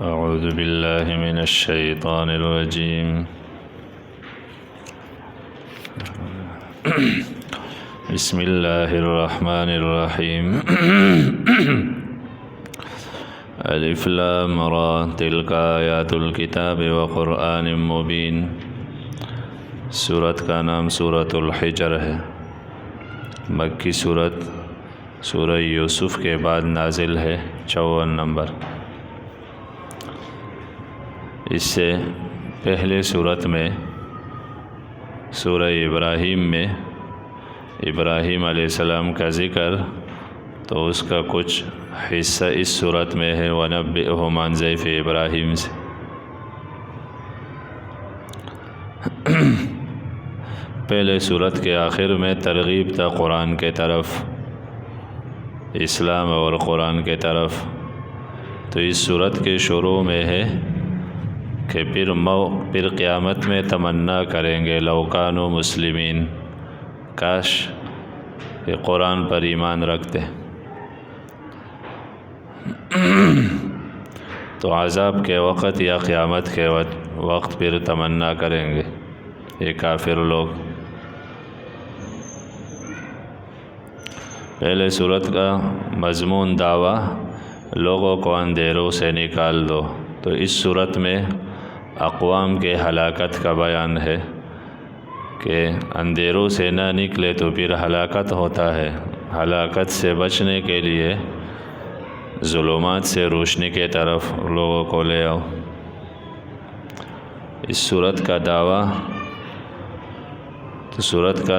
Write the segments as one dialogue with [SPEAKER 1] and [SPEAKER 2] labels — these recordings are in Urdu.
[SPEAKER 1] أعوذ بالله من الشيطان الرجيم بسم الله الرحمن الرحيم الف لام را تلك آیات الکتاب وقرآن مبین۔ سورت کا نام سورۃ الحجر ہے۔ مکی سورت سورہ یوسف کے بعد نازل ہے، 54 نمبر۔ اس سے پہلے صورت میں سورہ ابراہیم میں ابراہیم علیہ السلام کا ذکر، تو اس کا کچھ حصہ اس صورت میں ہے، وَنَبِّئْهُمْ عَنْ ضَيْفِ ابراہیم سے۔ پہلے صورت کے آخر میں ترغیب تھا قرآن کے طرف، اسلام اور قرآن کے طرف، تو اس صورت کے شروع میں ہے کہ پھر قیامت میں تمنا کریں گے لو کانوا مسلمین، کاش کہ قرآن پر ایمان رکھتے۔ تو عذاب کے وقت یا قیامت کے وقت پھر تمنا کریں گے یہ کافر لوگ۔ پہلے صورت کا مضمون دعویٰ لوگوں کو اندھیروں سے نکال دو، تو اس صورت میں اقوام کے ہلاکت کا بیان ہے کہ اندھیروں سے نہ نکلے تو پھر ہلاکت ہوتا ہے۔ ہلاکت سے بچنے کے لیے ظلمات سے روشنی کے طرف لوگوں کو لے آؤ۔ اس صورت کا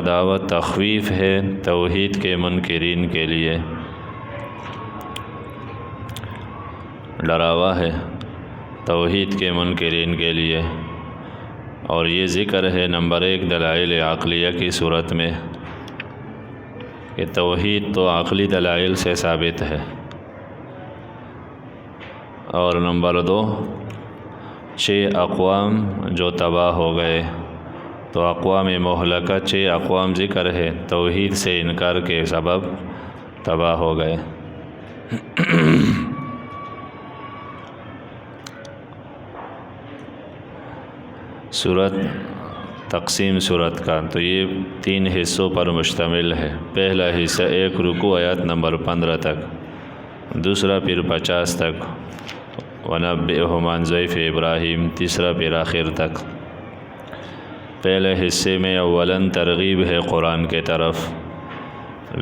[SPEAKER 1] دعویٰ تخویف ہے توحید کے منکرین کے لیے، ڈراوا ہے توحید کے منکرین کے لیے، اور یہ ذکر ہے نمبر 1 دلائل عقلیہ کی صورت میں کہ توحید تو عقلی دلائل سے ثابت ہے، اور نمبر 2 6 اقوام جو تباہ ہو گئے، تو اقوام مہلکہ 6 اقوام ذکر ہے توحید سے انکار کے سبب تباہ ہو گئے۔ صورت تقسیم صورت کا، تو یہ 3 حصوں پر مشتمل ہے۔ پہلا حصہ 1 رکوع آیات نمبر 15 تک، دوسرا پھر 50 تک، وَنَبِّئْهُمْ عَنْ ضَيْفِ ابراہیم، تیسرا پھر آخر تک۔ پہلے حصے میں اولاً ترغیب ہے قرآن کے طرف،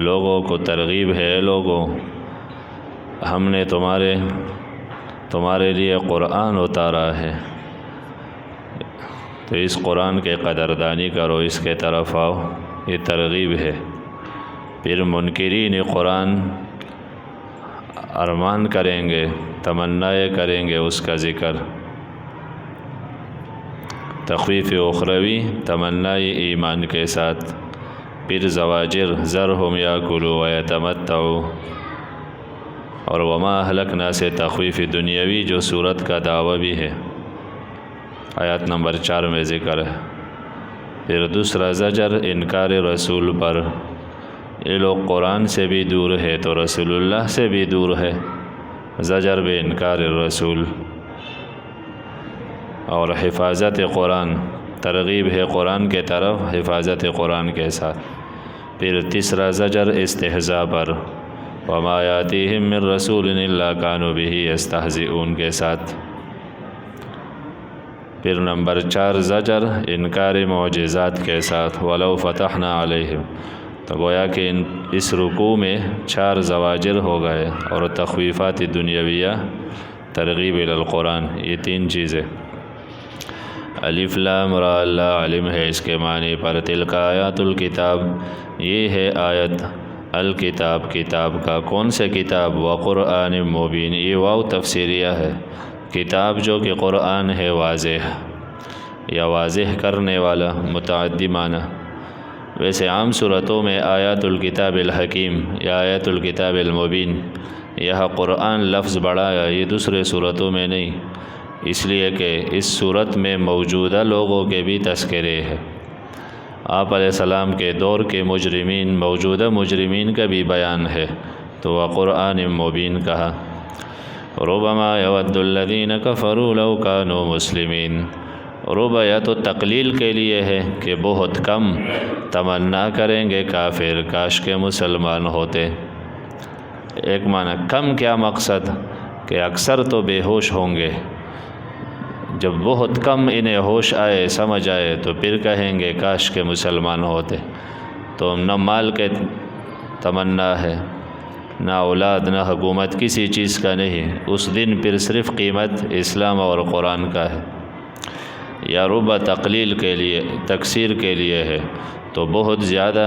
[SPEAKER 1] لوگوں کو ترغیب ہے، لوگوں ہم نے تمہارے لیے قرآن اتارا ہے، تو اس قرآن کے قدردانی کرو، اس کے طرف آؤ، یہ ترغیب ہے۔ پھر منکرین قرآن ارمان کریں گے، تمنائے کریں گے اس کا ذکر، تخویف اخروی تمنائی ایمان کے ساتھ۔ پھر زواجر ذرہم یاکلوا ویتمتعوا، اور وما اہلکنا سے تخویف دنیاوی جو صورت کا دعویٰ بھی ہے، آیات نمبر 4 میں ذکر ہے۔ پھر دوسرا زجر انکار رسول پر، یہ لوگ قرآن سے بھی دور ہے تو رسول اللہ سے بھی دور ہے، زجر بے انکار الرسول، اور حفاظت قرآن، ترغیب ہے قرآن کے طرف حفاظت قرآن کے ساتھ۔ پھر تیسرا زجر استہزاء پر، وما یاتیہم من رسول الا کانوا بہ یستہزئون کے ساتھ۔ پھر نمبر 4 زجر انکار معجزات کے ساتھ، ولو فتحنا علیہم، تو گویا کہ اس رکوع میں 4 زواجر ہو گئے، اور تخویفات دنیاویہ، ترغیب الی القرآن، یہ 3 چیزیں۔ الف لام را، اللہ علم ہے اس کے معنی پر، تلک آیات الکتاب، یہ ہے آیت الکتاب، کتاب کا، کون سے کتاب؟ وقرآن مبین، یہ واو تفسیریہ ہے، کتاب جو کہ قرآن ہے، واضح یا واضح کرنے والا، متعدی معنی۔ ویسے عام صورتوں میں آیات الکتاب الحکیم یا آیات الکتاب المبین، یہاں قرآن لفظ بڑھایا، یہ دوسرے صورتوں میں نہیں، اس لیے کہ اس صورت میں موجودہ لوگوں کے بھی تذکرے ہیں، آپ علیہ السلام کے دور کے مجرمین، موجودہ مجرمین کا بھی بیان ہے، تو وقرآن مبین کہا۔ ربما یود الذین کفروا لو کانوا مسلمین، ربا یا تو تقلیل کے لیے ہے کہ بہت کم تمنا کریں گے کافر کاش کے مسلمان ہوتے۔ ایک معنی کم کیا مقصد کہ اکثر تو بے ہوش ہوں گے، جب بہت کم انہیں ہوش آئے سمجھ آئے تو پھر کہیں گے کاش کے مسلمان ہوتے۔ تو نہ مال کے تمنا ہے، نہ اولاد، نہ حکومت، کسی چیز کا نہیں، اس دن پھر صرف قیمت اسلام اور قرآن کا ہے۔ یا ربا تقلیل کے لیے، تکثیر کے لیے ہے، تو بہت زیادہ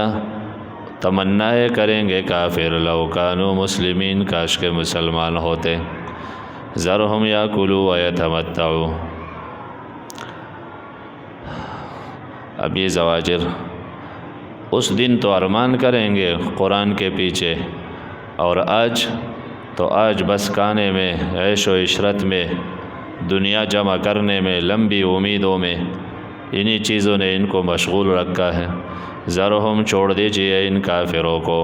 [SPEAKER 1] تمنائیں کریں گے کافر لو کانوا مسلمین کاش کے مسلمان ہوتے۔ ذرہم یاکلوا ویتمتعوا، اب یہ زواجر اس دن تو ارمان کریں گے قرآن کے پیچھے، اور آج بس کھانے میں، عیش و عشرت میں، دنیا جمع کرنے میں، لمبی امیدوں میں، انہی چیزوں نے ان کو مشغول رکھا ہے۔ ذرہم چھوڑ دیجئے ان کافروں کو،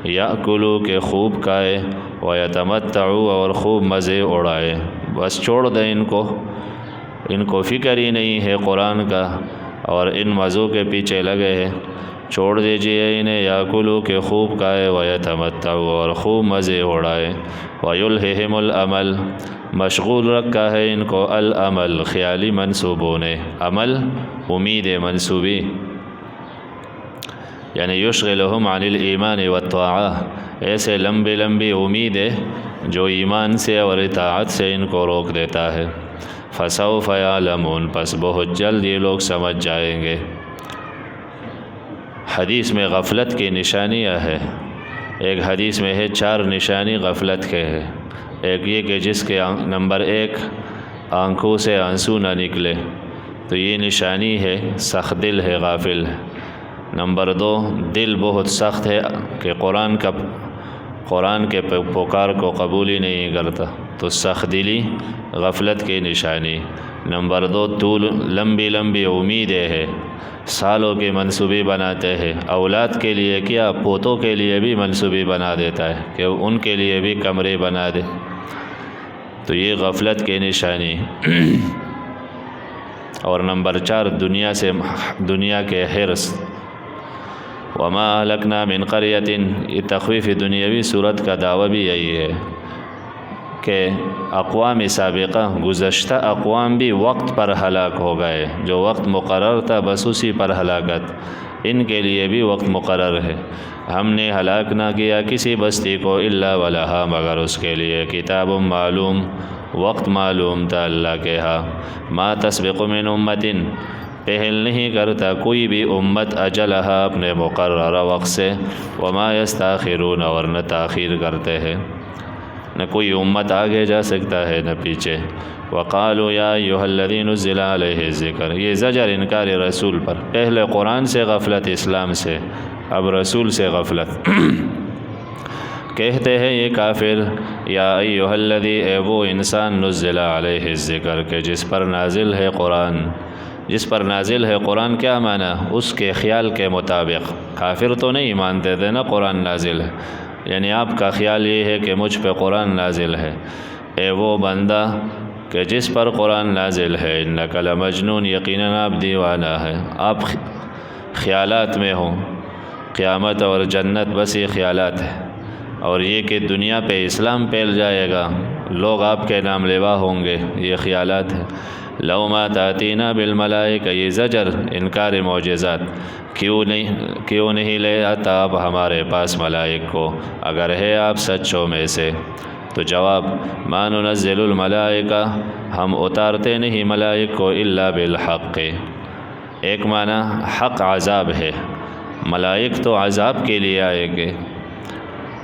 [SPEAKER 1] یاکلوا کہ خوب کھائے، ویتمتعوا اور خوب مزے اڑائے، بس چھوڑ دیں ان کو فکر ہی نہیں ہے قرآن کا، اور ان مزوں کے پیچھے لگے ہیں۔ چھوڑ دیجئے انہیں، یاکلوا کہ خوب کھائے، ویتمتعوا اور خوب مزے اڑائے، ویلہہم الامل مشغول رکھا ہے ان کو الامل خیالی منصوبوں نے، عمل امید منصوبی، یعنی یشغلہم عن الایمان والطاعہ، ایسے لمبی امیدیں جو ایمان سے اور اطاعت سے ان کو روک دیتا ہے۔ فسوف یعلمون پس بہت جلد یہ لوگ سمجھ جائیں گے۔ حدیث میں غفلت کی نشانیاں ہے، ایک حدیث میں ہے 4 نشانی غفلت کے ہے۔ ایک یہ کہ جس کے نمبر 1 آنکھوں سے آنسو نہ نکلے، تو یہ نشانی ہے سخت دل ہے، غافل ہے۔ نمبر 2 دل بہت سخت ہے کہ قرآن کے پکار کو قبول ہی نہیں کرتا، تو سخت دلی غفلت کی نشانی۔ نمبر 2 لمبی امیدیں ہے، سالوں کی منصوبی بناتے ہیں، اولاد کے لیے کیا پوتوں کے لیے بھی منصوبی بنا دیتا ہے کہ ان کے لیے بھی کمرے بنا دے، تو یہ غفلت کی نشانی۔ اور نمبر 4 دنیا کے حرص۔ وما اہلکنا من قریۃ، یہ تخویف دنیاوی صورت کا دعویٰ بھی یہی ہے کہ اقوام سابقہ، گزشتہ اقوام بھی وقت پر ہلاک ہو گئے، جو وقت مقرر تھا بس اسی پر ہلاکت، ان کے لیے بھی وقت مقرر ہے۔ ہم نے ہلاک نہ کیا کسی بستی کو الا ولہا مگر اس کے لیے کتاب معلوم، وقت معلوم تھا اللہ کے ہاں۔ ما تسبق من امت، پہل نہیں کرتا کوئی بھی امت اجلہا اپنے مقررہ وقت سے، وما یستاخرون اور نہ تاخیر کرتے ہیں، نہ کوئی امت آگے جا سکتا ہے نہ پیچھے۔ وقالوا یا ایھا الذی نزل علیہ الذکر، یہ زجر انکار رسول پر، پہلے قرآن سے غفلت اسلام سے، اب رسول سے غفلت۔ کہتے ہیں یہ کافر، یا ایھا الذی، اے وہ انسان، نزل علیہ الذکر کہ جس پر نازل ہے قرآن۔ جس پر نازل ہے قرآن کیا معنی؟ اس کے خیال کے مطابق۔ کافر تو نہیں مانتے تھے نا قرآن نازل ہے، یعنی آپ کا خیال یہ ہے کہ مجھ پہ قرآن نازل ہے، اے وہ بندہ کہ جس پر قرآن نازل ہے، انک لمجنون، یقیناً آپ دیوانہ ہے، آپ خیالات میں ہوں، قیامت اور جنت بس یہ خیالات ہے، اور یہ کہ دنیا پہ اسلام پھیل جائے گا، لوگ آپ کے نام لیوا ہوں گے، یہ خیالات ہے۔ لو ما تاتینا بالملائکہ، یہ زجر انکار معجزات، کیوں نہیں لے آتا آپ ہمارے پاس ملائک کو اگر ہے آپ سچوں میں سے؟ تو جواب، ما ننزل الملائکہ، ہم اتارتے نہیں ملائک کو الا بالحق۔ ایک معنی حق عذاب ہے، ملائک تو عذاب کے لیے آئیں گے،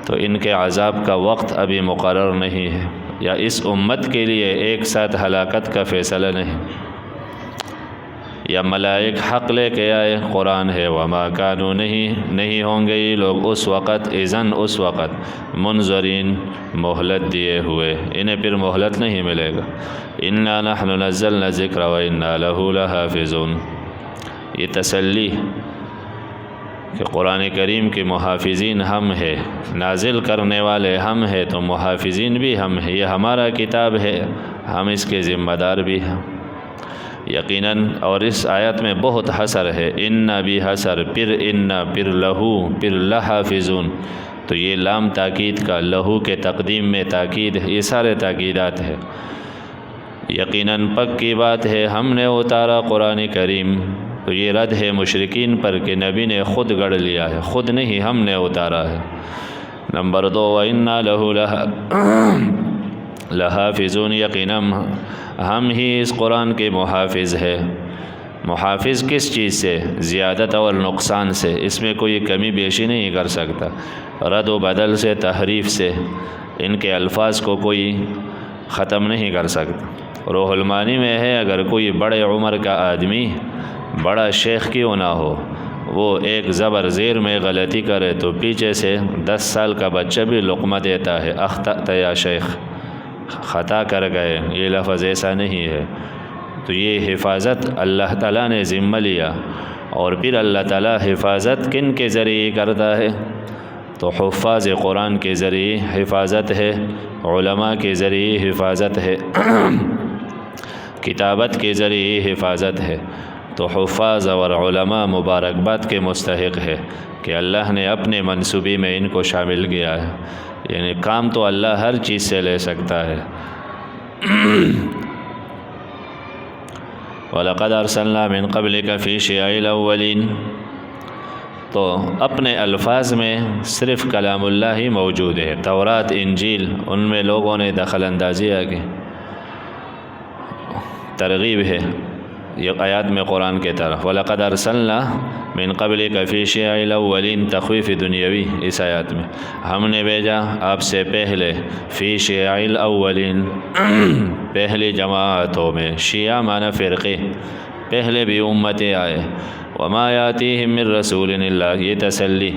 [SPEAKER 1] تو ان کے عذاب کا وقت ابھی مقرر نہیں ہے، یا اس امت کے لیے ایک ساتھ ہلاکت کا فیصلہ نہیں، یا ملائک حق لے کے آئے، قرآن ہے، وما کانوا، نہیں ہوں گے یہ لوگ اس وقت، اذن اس وقت، منظرین مہلت دیے ہوئے، انہیں پھر مہلت نہیں ملے گا۔ انا نحن نزلنا الذکر وانا لہ لحافظون، یہ تسلی کہ قرآن کریم کے محافظین ہم ہیں، نازل کرنے والے ہم ہیں تو محافظین بھی ہم ہیں، یہ ہمارا کتاب ہے، ہم اس کے ذمہ دار بھی ہیں یقیناً۔ اور اس آیت میں بہت حسر ہے، ان بھی حسر، پھر لہو، پھر لحافظون، تو یہ لام تاکید کا، لہو کے تقدیم میں تاکید، یہ سارے تاکیدات ہے۔ یقیناً پکی بات ہے ہم نے اتارا قرآن کریم، تو یہ رد ہے مشرکین پر کہ نبی نے خود گڑھ لیا ہے، خود نہیں، ہم نے اتارا ہے۔ نمبر 2، وَإِنَّا لَهُ لَحَافِظُونَ، یقیناً ہم ہی اس قرآن کے محافظ ہے۔ محافظ کس چیز سے؟ زیادت اور نقصان سے، اس میں کوئی کمی بیشی نہیں کر سکتا، رد و بدل سے، تحریف سے، ان کے الفاظ کو کوئی ختم نہیں کر سکتا۔ روح المانی میں ہے، اگر کوئی بڑے عمر کا آدمی، بڑا شیخ کیوں نہ ہو، وہ ایک زبر زیر میں غلطی کرے تو پیچھے سے 10 سال کا بچہ بھی لقمہ دیتا ہے، اخطأت یا شیخ، خطا کر گئے، یہ لفظ ایسا نہیں ہے۔ تو یہ حفاظت اللہ تعالیٰ نے ذمہ لیا، اور پھر اللہ تعالیٰ حفاظت کن کے ذریعے کرتا ہے؟ تو حفاظ قرآن کے ذریعے حفاظت ہے، علماء کے ذریعے حفاظت ہے، کتابت کے ذریعے حفاظت ہے۔ تو حفاظ اور علماء مبارکباد کے مستحق ہے کہ اللہ نے اپنے منصوبے میں ان کو شامل کیا ہے، یعنی کام تو اللہ ہر چیز سے لے سکتا ہے۔ وَلَقَدْ أَرْسَلْنَا مِن قَبْلِكَ فِي شِيَعِ الْأَوَّلِينَ، تو اپنے الفاظ میں صرف کلام اللہ ہی موجود ہے، تورات، انجیل، ان میں لوگوں نے دخل اندازی کی، ترغیب ہے یہ آیات میں قرآن کے طرف۔ وَلَقَدْ أَرْسَلْنَا مِن قَبْلِكَ فِي شِيَعِ الْأَوَّلِينَ، تخویف دنیاوی اس آیات میں، ہم نے بھیجا آپ سے پہلے، فی شیع الاولین، پہلی جماعتوں میں، شیعہ معنی فرقے، پہلے بھی امتیں آئے، وما یاتیہم من رسول الا، یہ تسلی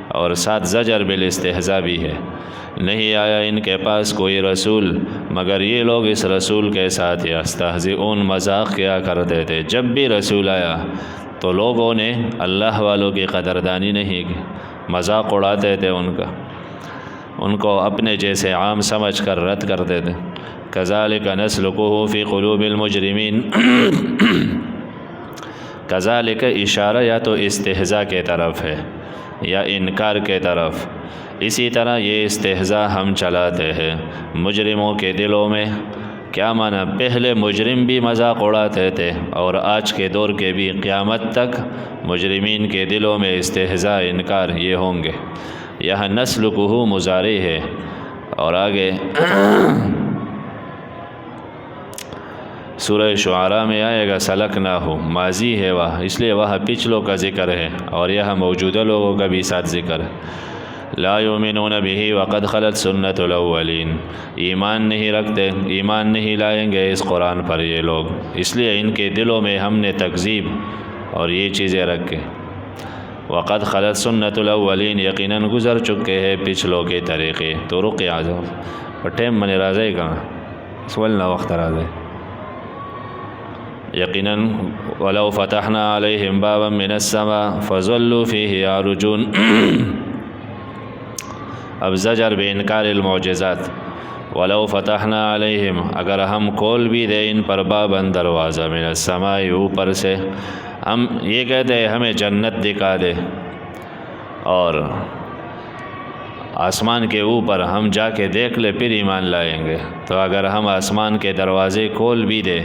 [SPEAKER 1] اور ساتھ زجر بالاستہزاء بھی ہے، نہیں آیا ان کے پاس کوئی رسول مگر یہ لوگ اس رسول کے ساتھ یستہزئون، مذاق کیا کرتے تھے۔ جب بھی رسول آیا تو لوگوں نے اللہ والوں کی قدردانی نہیں کی، مذاق اڑاتے تھے ان کا، ان کو اپنے جیسے عام سمجھ کر رد کرتے تھے۔ کذالک نسلکہ فی قلوب المجرمین، کذالک اشارہ یا تو استہزاء کے طرف ہے یا انکار کے طرف، اسی طرح یہ استہزاء ہم چلاتے ہیں مجرموں کے دلوں میں۔ کیا معنی؟ پہلے مجرم بھی مذاق اڑاتے تھے، اور آج کے دور کے بھی قیامت تک مجرمین کے دلوں میں استہزاء، انکار یہ ہوں گے۔ یہاں نسلکہ مضارع ہے، اور آگے سورہ شعراء میں آئے گا سلکناہ، ماضی ہے وہاں، اس لیے وہاں پچھلوں کا ذکر ہے اور یہاں موجودہ لوگوں کا بھی ساتھ ذکر ہے۔ لا یؤمنون بہ وقد خلت سنت الاولین، ایمان نہیں رکھتے، ایمان نہیں لائیں گے اس قرآن پر یہ لوگ، اس لیے ان کے دلوں میں ہم نے تکذیب اور یہ چیزیں رکھے۔ وقد خلت سنت الاولین، یقیناً گزر چکے ہیں پچھلوں کے طریقے۔ تو رقی آجاؤ اور ٹیم من راضی کہاں سولنا وقت راضی، یقیناً ولو فتحنا علیہم بابا من السماء فظلوا فیہ یعرجون، اب زجر بے انکار المعجزات۔ ولو فتحنا علیہم، اگر ہم کھول بھی دیں ان پر باباً دروازہ، من السماء اوپر سے، ہم یہ کہتے ہیں ہمیں جنت دکھا دے، اور آسمان کے اوپر ہم جا کے دیکھ لے پھر ایمان لائیں گے۔ تو اگر ہم آسمان کے دروازے کھول بھی دیں،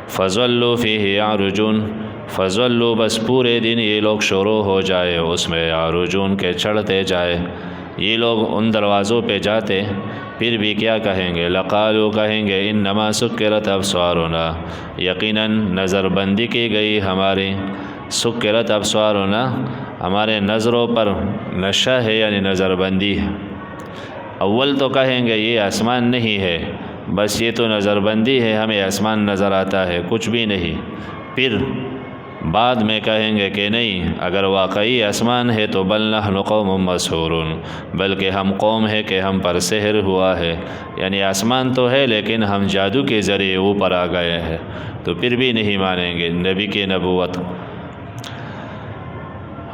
[SPEAKER 1] فظلوا فیہ یعرجون، فظلوا بس پورے دن یہ لوگ شروع ہو جائے اس میں، یعرجون کے چڑھتے جائے، یہ لوگ ان دروازوں پہ جاتے، پھر بھی کیا کہیں گے؟ لقالوا، کہیں گے انما سکرت ابصارنا، یقیناً نظر بندی کی گئی ہماری، سکرت ابصارنا، ہمارے نظروں پر نشہ ہے یعنی نظر بندی ہے۔ اول تو کہیں گے یہ آسمان نہیں ہے، بس یہ تو نظر بندی ہے، ہمیں آسمان نظر آتا ہے، کچھ بھی نہیں۔ پھر بعد میں کہیں گے کہ نہیں، اگر واقعی آسمان ہے تو بل نحن قوم مسحورون، بلکہ ہم قوم ہے کہ ہم پر سحر ہوا ہے، یعنی آسمان تو ہے لیکن ہم جادو کے ذریعے اوپر آ گئے ہیں، تو پھر بھی نہیں مانیں گے نبی کی نبوت۔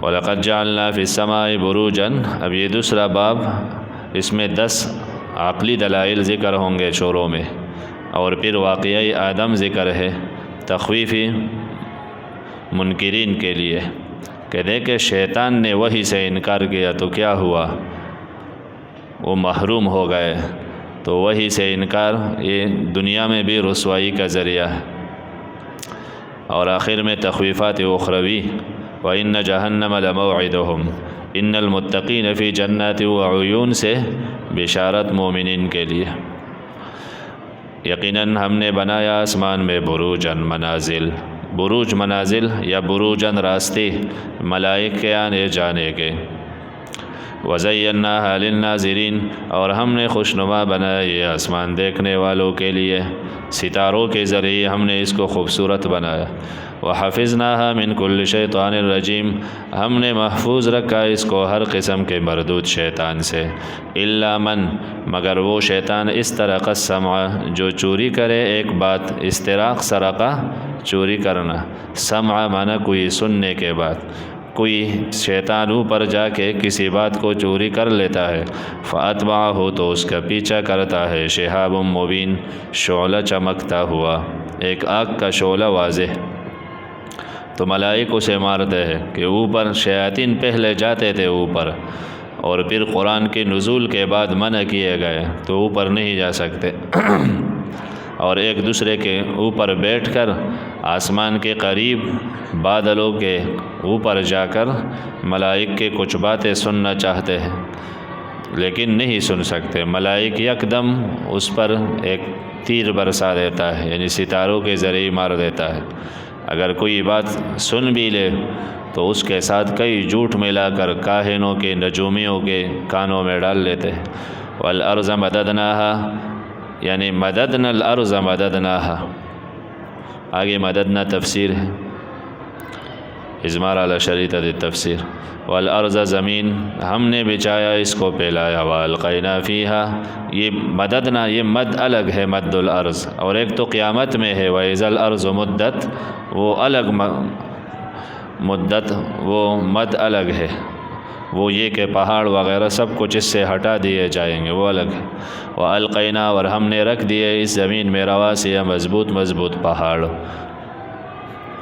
[SPEAKER 1] وَلَقَدْ جَعَلْنَا فِي السَّمَاءِ بُرُوجًا، اب یہ دوسرا باب، اس میں 10 عقلی دلائل ذکر ہوں گے شوروں میں، اور پھر واقعی آدم ذکر ہے تخویفی منکرین کے لیے کہ دیکھے شیطان نے وحی سے انکار کیا تو کیا ہوا، وہ محروم ہو گئے۔ تو وحی سے انکار یہ دنیا میں بھی رسوائی کا ذریعہ ہے، اور آخر میں تخویفات اخروی، وَإِنَّ جَهَنَّمَ لَمَوْعِدُهُمْ إِنَّ الْمُتَّقِينَ فِي جَنَّاتٍ وَعُيُونٍ سے بشارت مومنین کے لیے۔ یقیناً ہم نے بنایا آسمان میں بروجن منازل، بروج منازل یا بروجن راستے ملائک کے آنے جانے کے، وَزَيَّنَّاهَا لِلنَّاظِرِينَ اور ہم نے خوشنما بنایا یہ آسمان دیکھنے والوں کے لیے، ستاروں کے ذریعے ہم نے اس کو خوبصورت بنایا۔ وَحَفِظْنَاهَا مِنْ كُلِّ شَيْطَانٍ رَجِيمٍ ہم نے محفوظ رکھا اس کو ہر قسم کے مردود شیطان سے، إِلَّا مَنْ مگر وہ شیطان استرق السمع جو چوری کرے ایک بات، استراق سرقہ چوری کرنا، سمع مانا کوئی سننے کے بعد، کوئی شیطان اوپر جا کے کسی بات کو چوری کر لیتا ہے، فَأَتْبَعَهُ تو اس کا پیچھا کرتا ہے، شِهَابٌ مُبِينٌ شعلہ چمکتا ہوا، ایک آگ کا شعلہ واضح۔ تو ملائک اسے مارتے ہیں کہ اوپر شیاطین پہلے جاتے تھے اوپر، اور پھر قرآن کے نزول کے بعد منع کیے گئے تو اوپر نہیں جا سکتے، اور ایک دوسرے کے اوپر بیٹھ کر آسمان کے قریب بادلوں کے اوپر جا کر ملائک کے کچھ باتیں سننا چاہتے ہیں لیکن نہیں سن سکتے، ملائک یکدم اس پر ایک تیر برسا دیتا ہے، یعنی ستاروں کے ذریعے مار دیتا ہے۔ اگر کوئی بات سن بھی لے تو اس کے ساتھ کئی جھوٹ ملا کر کاہنوں کے نجومیوں کے کانوں میں ڈال لیتے ہیں۔ والارض مددناها یعنی مددنا الارض مددناها، آگے مددنا تفسیر ہے، اضمار علی شریطہ تفسیر۔ والارض زمین ہم نے بچایا اس کو پھیلایا، والقینا فیہا یہ مددنا، یہ مد الگ ہے مد الارض، اور ایک تو قیامت میں ہے وَإِذَا الْأَرْضُ مُدَّتْ، وہ الگ مدت، وہ مد الگ ہے، وہ یہ کہ پہاڑ وغیرہ سب کچھ اس سے ہٹا دیے جائیں گے، وہ الگ ہے۔ وَأَلْقَيْنَا اور ہم نے رکھ دیے اس زمین میں رواسیہ مضبوط مضبوط پہاڑ،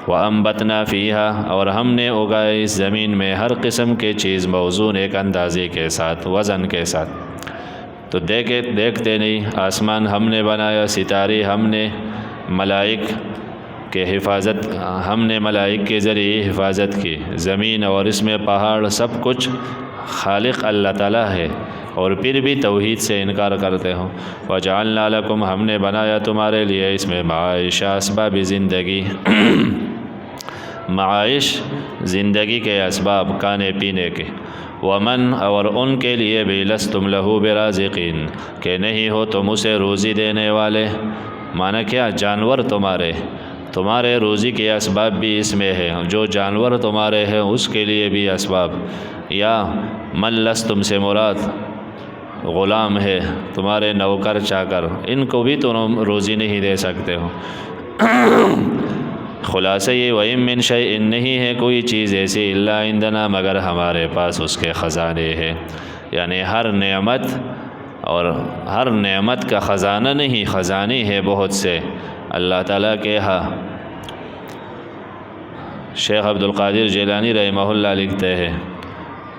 [SPEAKER 1] وَأَنبَتْنَا فِيهَا اور ہم نے اگائے اس زمین میں ہر قسم کے چیز موزون ایک اندازے کے ساتھ، وزن کے ساتھ۔ تو دیکھتے نہیں، آسمان ہم نے بنایا، ستارے ہم نے، ملائک کے حفاظت ہم نے ملائک کے ذریعے حفاظت کی، زمین اور اس میں پہاڑ سب کچھ خالق اللہ تعالیٰ ہے، اور پھر بھی توحید سے انکار کرتے ہو۔ وَجَعَلْنَا لَكُمْ ہم نے بنایا تمہارے لیے اس میں معائش، اسباب زندگی، معائش زندگی کے اسباب، کھانے پینے کے، ومن اور ان کے لیے بھی لستم لہو برازقین کہ نہیں ہو تم اسے روزی دینے والے، مانا کیا، جانور تمہارے روزی کے اسباب بھی اس میں ہے، جو جانور تمہارے ہیں اس کے لیے بھی اسباب، یا من لستم سے مراد غلام ہے، تمہارے نوکر چاکر، ان کو بھی تم روزی نہیں دے سکتے ہو۔ خلاصہ یہ وَإِن مِّن شَيْءٍ نہیں ہے کوئی چیز ایسی إِلَّا عِندَنَا مگر ہمارے پاس اس کے خزانے ہیں، یعنی ہر نعمت، اور ہر نعمت کا خزانہ نہیں، خزانے ہیں بہت سے اللہ تعالیٰ کے ہاں۔ شیخ عبدالقادر جیلانی رحمہ اللہ لکھتے ہیں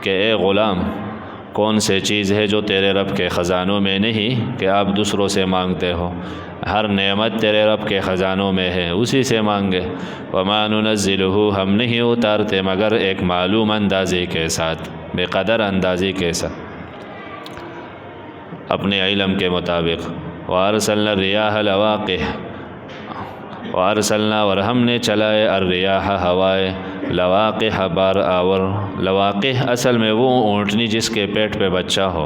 [SPEAKER 1] کہ اے غلام، کون سے چیز ہے جو تیرے رب کے خزانوں میں نہیں کہ آپ دوسروں سے مانگتے ہو، ہر نعمت تیرے رب کے خزانوں میں ہے، اسی سے مانگے۔ وَمَا نُنَزِّلُهُ ہم نہیں اتارتے مگر ایک معلوم اندازے کے ساتھ، بے قدر اندازے کے ساتھ، اپنے علم کے مطابق۔ وَأَرْسَلْنَا الرِّيَاحَ لَوَاقِحَ وَأَرْسَلْنَا اور ہم نے چلائے الرِّيَاحَ ہوائے، لواقح بار آور، لواقح اصل میں وہ اونٹنی جس کے پیٹ پہ بچہ ہو،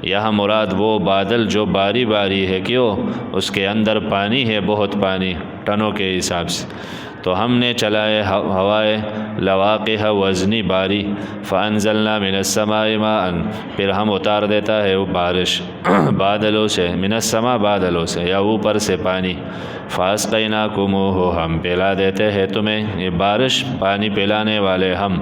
[SPEAKER 1] یہاں مراد وہ بادل جو باری باری ہے، کیوں، اس کے اندر پانی ہے، بہت پانی ٹنوں کے حساب سے، تو ہم نے چلائے ہوائے لواقح وزنی باری، فانزلنا من السماء ماء پھر ہم اتار دیتا ہے وہ بارش بادلوں سے، من السماء بادلوں سے یا اوپر سے پانی، فاسقیناکموہ ہم پلا دیتے ہیں تمہیں، یہ بارش پانی پلانے والے ہم،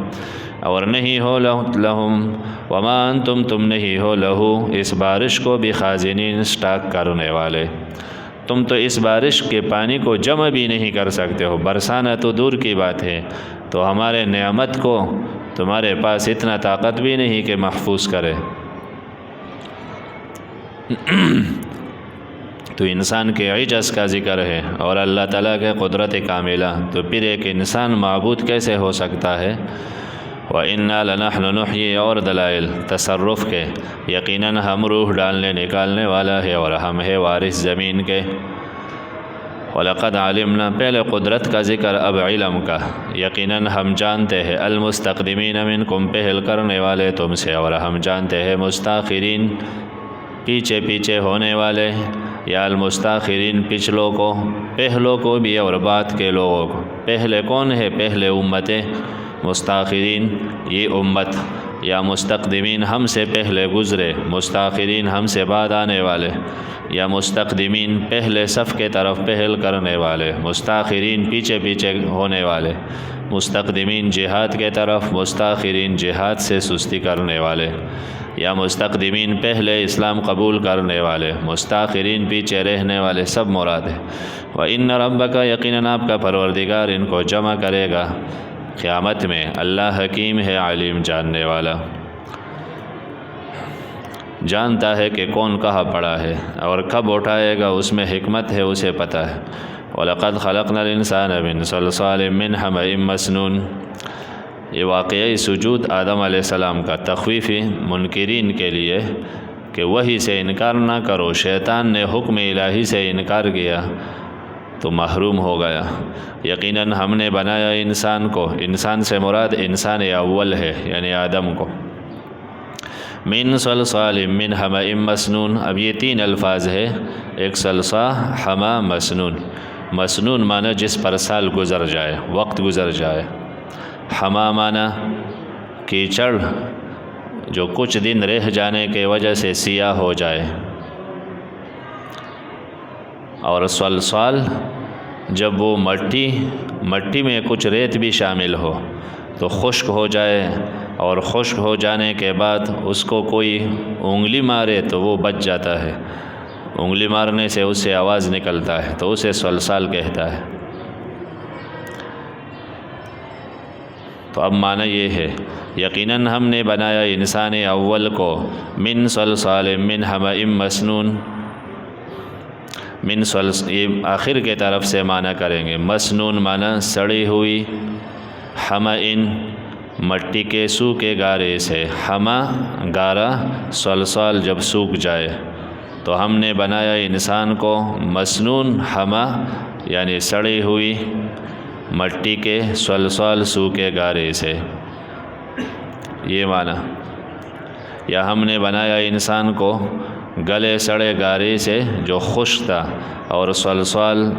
[SPEAKER 1] اور نہیں ہو لہم وما انتم تم نہیں ہو لہو اس بارش کو بھی خازنین سٹاک کرنے والے، تم تو اس بارش کے پانی کو جمع بھی نہیں کر سکتے ہو، برسانا تو دور کی بات ہے، تو ہمارے نعمت کو تمہارے پاس اتنا طاقت بھی نہیں کہ محفوظ کرے۔ تو انسان کے عجز کا ذکر ہے اور اللہ تعالیٰ کے قدرت کاملہ، تو پھر ایک انسان معبود کیسے ہو سکتا ہے؟ وَإِنَّا لَنَحْنُ نُحْيِي اور دلائل تصرف کے، یقیناً ہم روح ڈالنے نکالنے والا ہے اور ہم ہے وارث زمین کے۔ وَلَقَدْ عَلِمْنَا پہلے قدرت کا ذکر اب علم کا، یقیناً ہم جانتے ہیں المستقدمین منکم پہل کرنے والے تم سے، اور ہم جانتے ہیں مستاخرین پیچھے پیچھے ہونے والے، یا المستاخرین پچھلوں کو، پہلوں کو بھی اور بعد کے لوگوں کو۔ پہلے کون ہے؟ پہلے امتیں، مستاخرین یہ امت، یا مستقدمین ہم سے پہلے گزرے، مستاخرین ہم سے بعد آنے والے، یا مستقدمین پہلے صف کے طرف پہل کرنے والے، مستاخرین پیچھے پیچھے ہونے والے، مستقدمین جہاد کے طرف، مستاخرین جہاد سے سستی کرنے والے، یا مستقدمین پہلے اسلام قبول کرنے والے، مستاخرین پیچھے رہنے والے، سب مراد ہے۔ وَإِنَّ رَبَّكَ یقیناً آپ کا پروردگار ان کو جمع کرے گا قیامت میں، اللہ حکیم ہے علیم جاننے والا، جانتا ہے کہ کون کہاں پڑا ہے اور کب اٹھائے گا، اس میں حکمت ہے، اسے پتہ ہے۔ وَلَقَدْ خَلَقْنَا الْإِنسَانَ مِنْ صَلْصَالٍ مِّنْ حَمَإٍ مَّسْنُونٍ، یہ واقعی سجود آدم علیہ السلام کا تخویفی منکرین کے لیے کہ وحی سے انکار نہ کرو، شیطان نے حکم الہی سے انکار کیا تو محروم ہو گیا۔ یقیناً ہم نے بنایا انسان کو، انسان سے مراد انسان اول ہے یعنی آدم کو، من صلصال من حمأ مسنون۔ اب یہ تین الفاظ ہے، ایک صلصال، حما، مسنون۔ مسنون معنی جس پر سال گزر جائے، وقت گزر جائے، حما معنی کیچڑ جو کچھ دن رہ جانے کے وجہ سے سیاہ ہو جائے، اور صلصال جب وہ مٹی میں کچھ ریت بھی شامل ہو تو خشک ہو جائے، اور خشک ہو جانے کے بعد اس کو کوئی انگلی مارے تو وہ بچ جاتا ہے، انگلی مارنے سے اس سے آواز نکلتا ہے تو اسے صلصال کہتا ہے۔ تو اب معنی یہ ہے، یقیناً ہم نے بنایا انسان اول کو من صلصال من حمأ مسنون، من یہ آخر کے طرف سے معنی کریں گے، مسنون معنی سڑی ہوئی، حمأ مٹی کے سوکھے گارے سے، حما گارا، صلصال جب سوکھ جائے، تو ہم نے بنایا انسان کو مسنون، حما یعنی سڑی ہوئی مٹی کے، صلصال سوکھے گارے سے، یہ معنی۔ یا ہم نے بنایا انسان کو گلے سڑے گارے سے جو خشک تھا، اور صلصال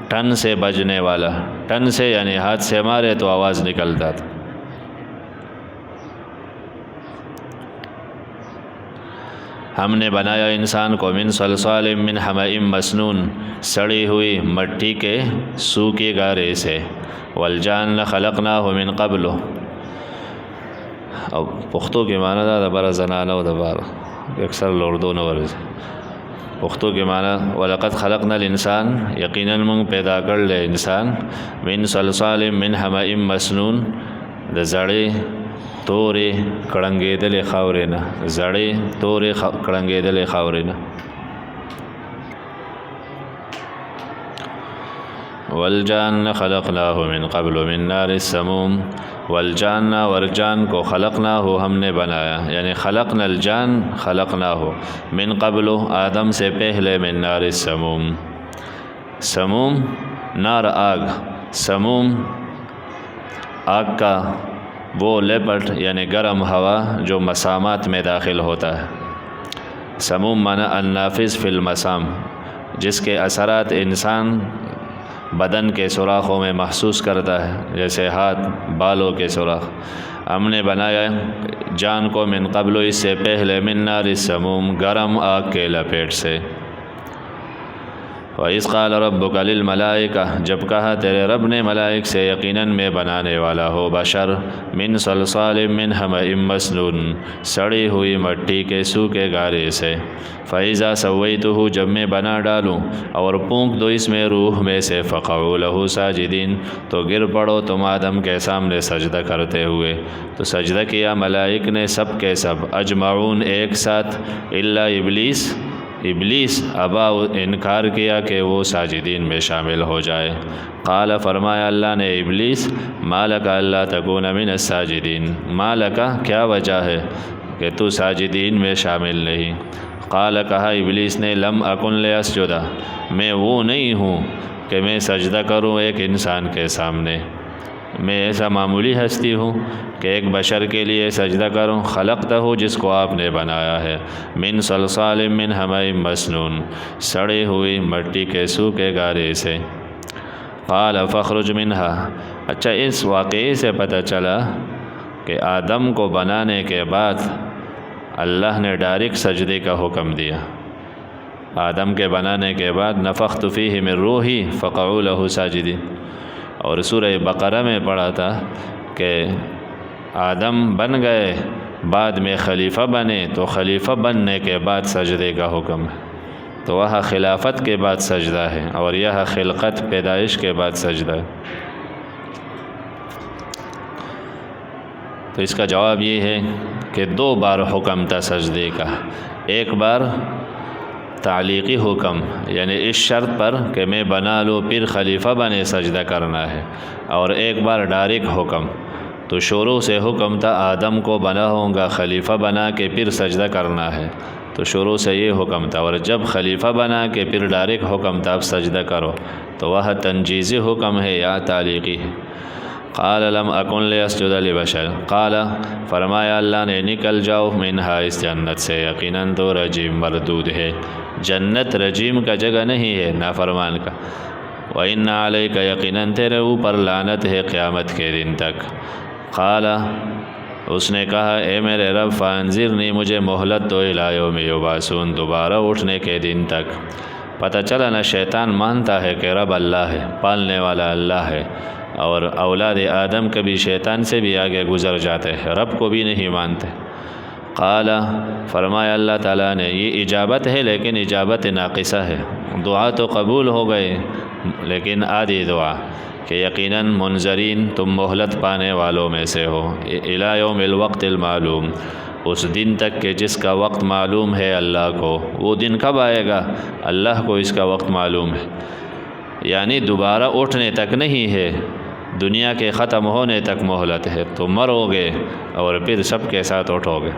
[SPEAKER 1] ٹن سے بجنے والا، ٹن سے یعنی ہاتھ سے مارے تو آواز نکلتا تھا۔ ہم نے بنایا انسان کو من صلصال من حمأ مسنون، سڑی ہوئی مٹی کے سوکھے گارے سے، والجان خلقناہ من قبل، اب پختو کے معنی دا دبارہ زنانہ و دبارہ اکثر لوردوں نورز پختو کے معنی وَلَقَدْ خَلَقْنَا الْإِنسان، یقیناً منگ پیدا کر لے انسان، من صلصال من حمأ مسنون، د زڑے تورے کڑنگیدل خاورینا، زڑے تورے کڑنگیدل خاورینا۔ والجان خلقناہ من قبل من نار السموم، والجان ورجان کو خلقناہ ہم نے بنایا، یعنی خلقنا الجان خلقناہ من قبل آدم سے پہلے، من نار السموم، سموم نار آگ، سموم آگ کا وہ لیپٹ یعنی گرم ہوا جو مسامات میں داخل ہوتا ہے۔ سموم معنی النافذ فی المسام، جس کے اثرات انسان بدن کے سوراخوں میں محسوس کرتا ہے، جیسے ہاتھ، بالوں کے سوراخ۔ ہم نے بنایا جان کو من قبل، اس سے پہلے، من نار السموم، گرم آگ کے لپیٹ سے۔ وَإِذْ قَالَ رَبُّكَ لِلْمَلَائِكَةِ جب کہا تیرے رب نے ملائک سے یقیناً میں بنانے والا ہو بشر من صلصال من حمإ مسنون سڑی ہوئی مٹی کے سوکھے گارے سے فَإِذَا سَوَّيْتُهُ جب میں بنا ڈالوں اور پونک دو اس میں روح میں سے فَقَعُوا لَهُ ساجدین تو گر پڑو تم آدم کے سامنے سجدہ کرتے ہوئے تو سجدہ کیا ملائک نے سب کے سب اجمعون ایک ساتھ الا ابلیس ابا انکار کیا کہ وہ ساجدین میں شامل ہو جائے قال فرمایا اللہ نے ابلیس ما لک الا تکون من الساجدین ما لک کیا وجہ ہے کہ تو ساجدین میں شامل نہیں قال کہا ابلیس نے لم اکن لاسجد میں وہ نہیں ہوں کہ میں سجدہ کروں ایک انسان کے سامنے میں ایسا معمولی ہستی ہوں کہ ایک بشر کے لیے سجدہ کروں خلقتہ جس کو آپ نے بنایا ہے من صلصال من حمإ مسنون سڑی ہوئی مٹی کے سوکھے گارے سے قال فاخرج منها اچھا اس واقعے سے پتہ چلا کہ آدم کو بنانے کے بعد اللہ نے ڈائریکٹ سجدے کا حکم دیا آدم کے بنانے کے بعد نفخت فیہ من روحی فقعوا لہ ساجدین اور سورہ بقرہ میں پڑھا تھا کہ آدم بن گئے بعد میں خلیفہ بنے تو خلیفہ بننے کے بعد سجدے کا حکم ہے تو وہاں خلافت کے بعد سجدہ ہے اور یہاں خلقت پیدائش کے بعد سجدہ ہے تو اس کا جواب یہ ہے کہ 2 بار حکم تھا سجدے کا ایک بار تعلیقی حکم یعنی اس شرط پر کہ میں بنا لوں پھر خلیفہ بنے سجدہ کرنا ہے اور ایک بار ڈائریکٹ حکم تو شروع سے حکم تھا آدم کو بنا ہوں گا خلیفہ بنا کے پھر سجدہ کرنا ہے تو شروع سے یہ حکم تھا اور جب خلیفہ بنا کے پھر ڈائریکٹ حکم تھا اب سجدہ کرو تو وہ تنجیزی حکم ہے یا تعلیقی ہے قال لم اکن لاسجد لبشر قال فرمایا اللہ نے نکل جاؤ منہا اس جنت سے یقیناً تو رجیم مردود ہے جنت رجیم کا جگہ نہیں ہے نافرمان کا وَإِنَّ عَلَيْكَ یقیناً تیرے اوپر لعنت ہے قیامت کے دن تک قال اس نے کہا اے میرے رب فانذرنی مجھے مہلت دو الی یوم یبعثون دوبارہ اٹھنے کے دن تک پتہ چلا نہ شیطان مانتا ہے کہ رب اللہ ہے پالنے والا اللہ ہے اور اولاد آدم کبھی شیطان سے بھی آگے گزر جاتے ہیں رب کو بھی نہیں مانتے قال فرمایا اللہ تعالیٰ نے یہ اجابت ہے لیکن اجابت ناقصہ ہے دعا تو قبول ہو گئے لیکن آدھی دعا کہ یقیناً منظرین تم مہلت پانے والوں میں سے ہو الی یوم الوقت المعلوم اس دن تک کہ جس کا وقت معلوم ہے اللہ کو وہ دن کب آئے گا اللہ کو اس کا وقت معلوم ہے یعنی دوبارہ اٹھنے تک نہیں ہے دنیا کے ختم ہونے تک مہلت ہے تو مرو گے اور پھر سب کے ساتھ اٹھو گے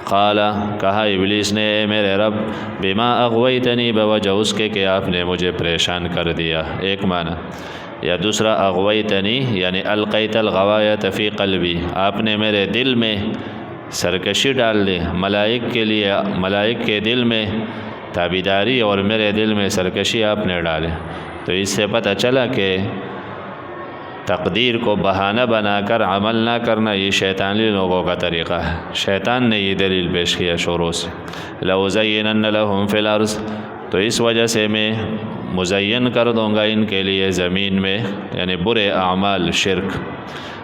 [SPEAKER 1] قال کہا ابلیس نے اے میرے رب بما اغویتنی بوجہ اس کے کہ آپ نے مجھے پریشان کر دیا ایک معنی یا دوسرا اغویتنی یعنی القیت الغوایت فی قلبی آپ نے میرے دل میں سرکشی ڈال دی ملائک کے دل میں تابعداری اور میرے دل میں سرکشی آپ نے ڈالے تو اس سے پتہ چلا کہ تقدیر کو بہانہ بنا کر عمل نہ کرنا یہ شیطانی لوگوں کا طریقہ ہے شیطان نے یہ دلیل پیش کیا شروع سے لَأُزَيِّنَنَّ لَهُمْ فِي الْأَرْضِ تو اس وجہ سے میں مزین کر دوں گا ان کے لیے زمین میں یعنی برے اعمال شرک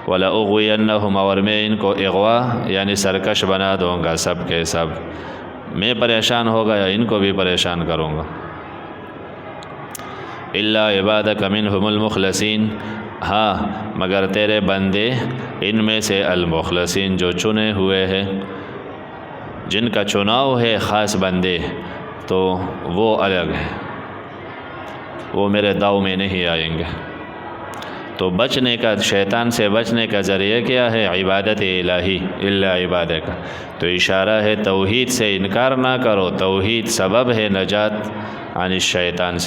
[SPEAKER 1] وَلَأُغْوِيَنَّهُمْ اور میں ان کو اغوا یعنی سرکش بنا دوں گا سب کے سب میں پریشان ہو گیا ان کو بھی پریشان کروں گا إِلَّا عِبَادَكَ مِنْهُمُ الْمُخْلَصِينَ ہاں مگر تیرے بندے ان میں سے المخلصین جو چنے ہوئے ہیں جن کا چناؤ ہے خاص بندے تو وہ الگ ہے وہ میرے داؤ میں نہیں آئیں گے تو بچنے کا شیطان سے بچنے کا ذریعہ کیا ہے عبادت الہی الا عبادت کا تو اشارہ ہے توحید سے انکار نہ کرو توحید سبب ہے نجات عن شیطان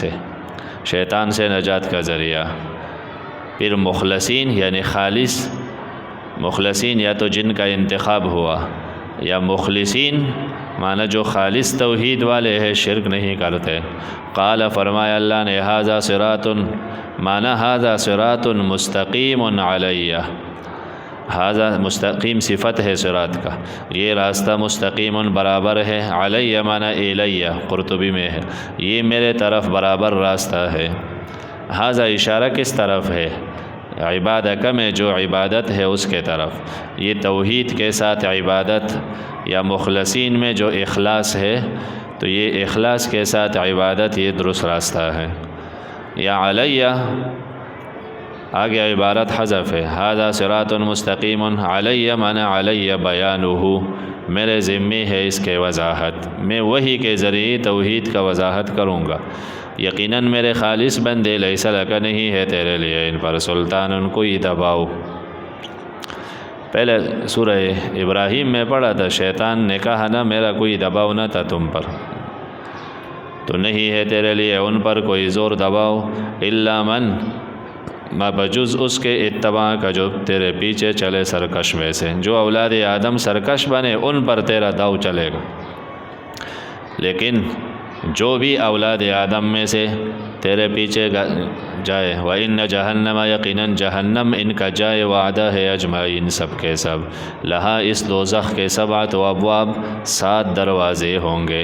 [SPEAKER 1] سے نجات کا ذریعہ پھر مخلصین یعنی خالص مخلصین یا تو جن کا انتخاب ہوا یا مخلصین معنی جو خالص توحید والے ہیں شرک نہیں کرتے قال فرمایا اللہ نے ھذا صراط معنی ھذا صراط مستقیم علیہ ھذا مستقیم صفت ہے صراط کا، یہ راستہ مستقیم برابر ہے، علیہ معنی الیہ قرطبی میں ہے، یہ میرے طرف برابر راستہ ہے۔ ھذا اشارہ کس طرف ہے؟ عبادت میں جو عبادت ہے اس کے طرف، یہ توحید کے ساتھ عبادت یا مخلصین میں جو اخلاص ہے تو یہ اخلاص کے ساتھ عبادت یہ درست راستہ ہے۔ یا علیہ آگے عبارت حذف ہے، ھذا صراط مستقیم علیہ معنی علیہ بیانہ، میرے ذمے ہے اس کے وضاحت، میں وحی کے ذریعے توحید کا وضاحت کروں گا۔ یقیناً میرے خالص بندے لیس لک نہیں ہے تیرے لیے ان پر سلطان ان کوئی دباؤ۔ پہلے سورہ ابراہیم میں پڑھا تھا، شیطان نے کہا نا میرا کوئی دباؤ نہ تھا تم پر، تو نہیں ہے تیرے لیے ان پر کوئی زور دباؤ، الا من بجز اس کے اتباع کا جو تیرے پیچھے چلے سرکش میں سے، جو اولاد آدم سرکش بنے ان پر تیرا داؤ چلے گا، لیکن جو بھی اولاد آدم میں سے تیرے پیچھے جائے، وَإِنَّ جَهَنَّمَ یقیناً جہنم ان کا جائے وعدہ ہے اجمعین سب کے سب، لہا اس دوزخ کے 7 ابواب 7 دروازے ہوں گے،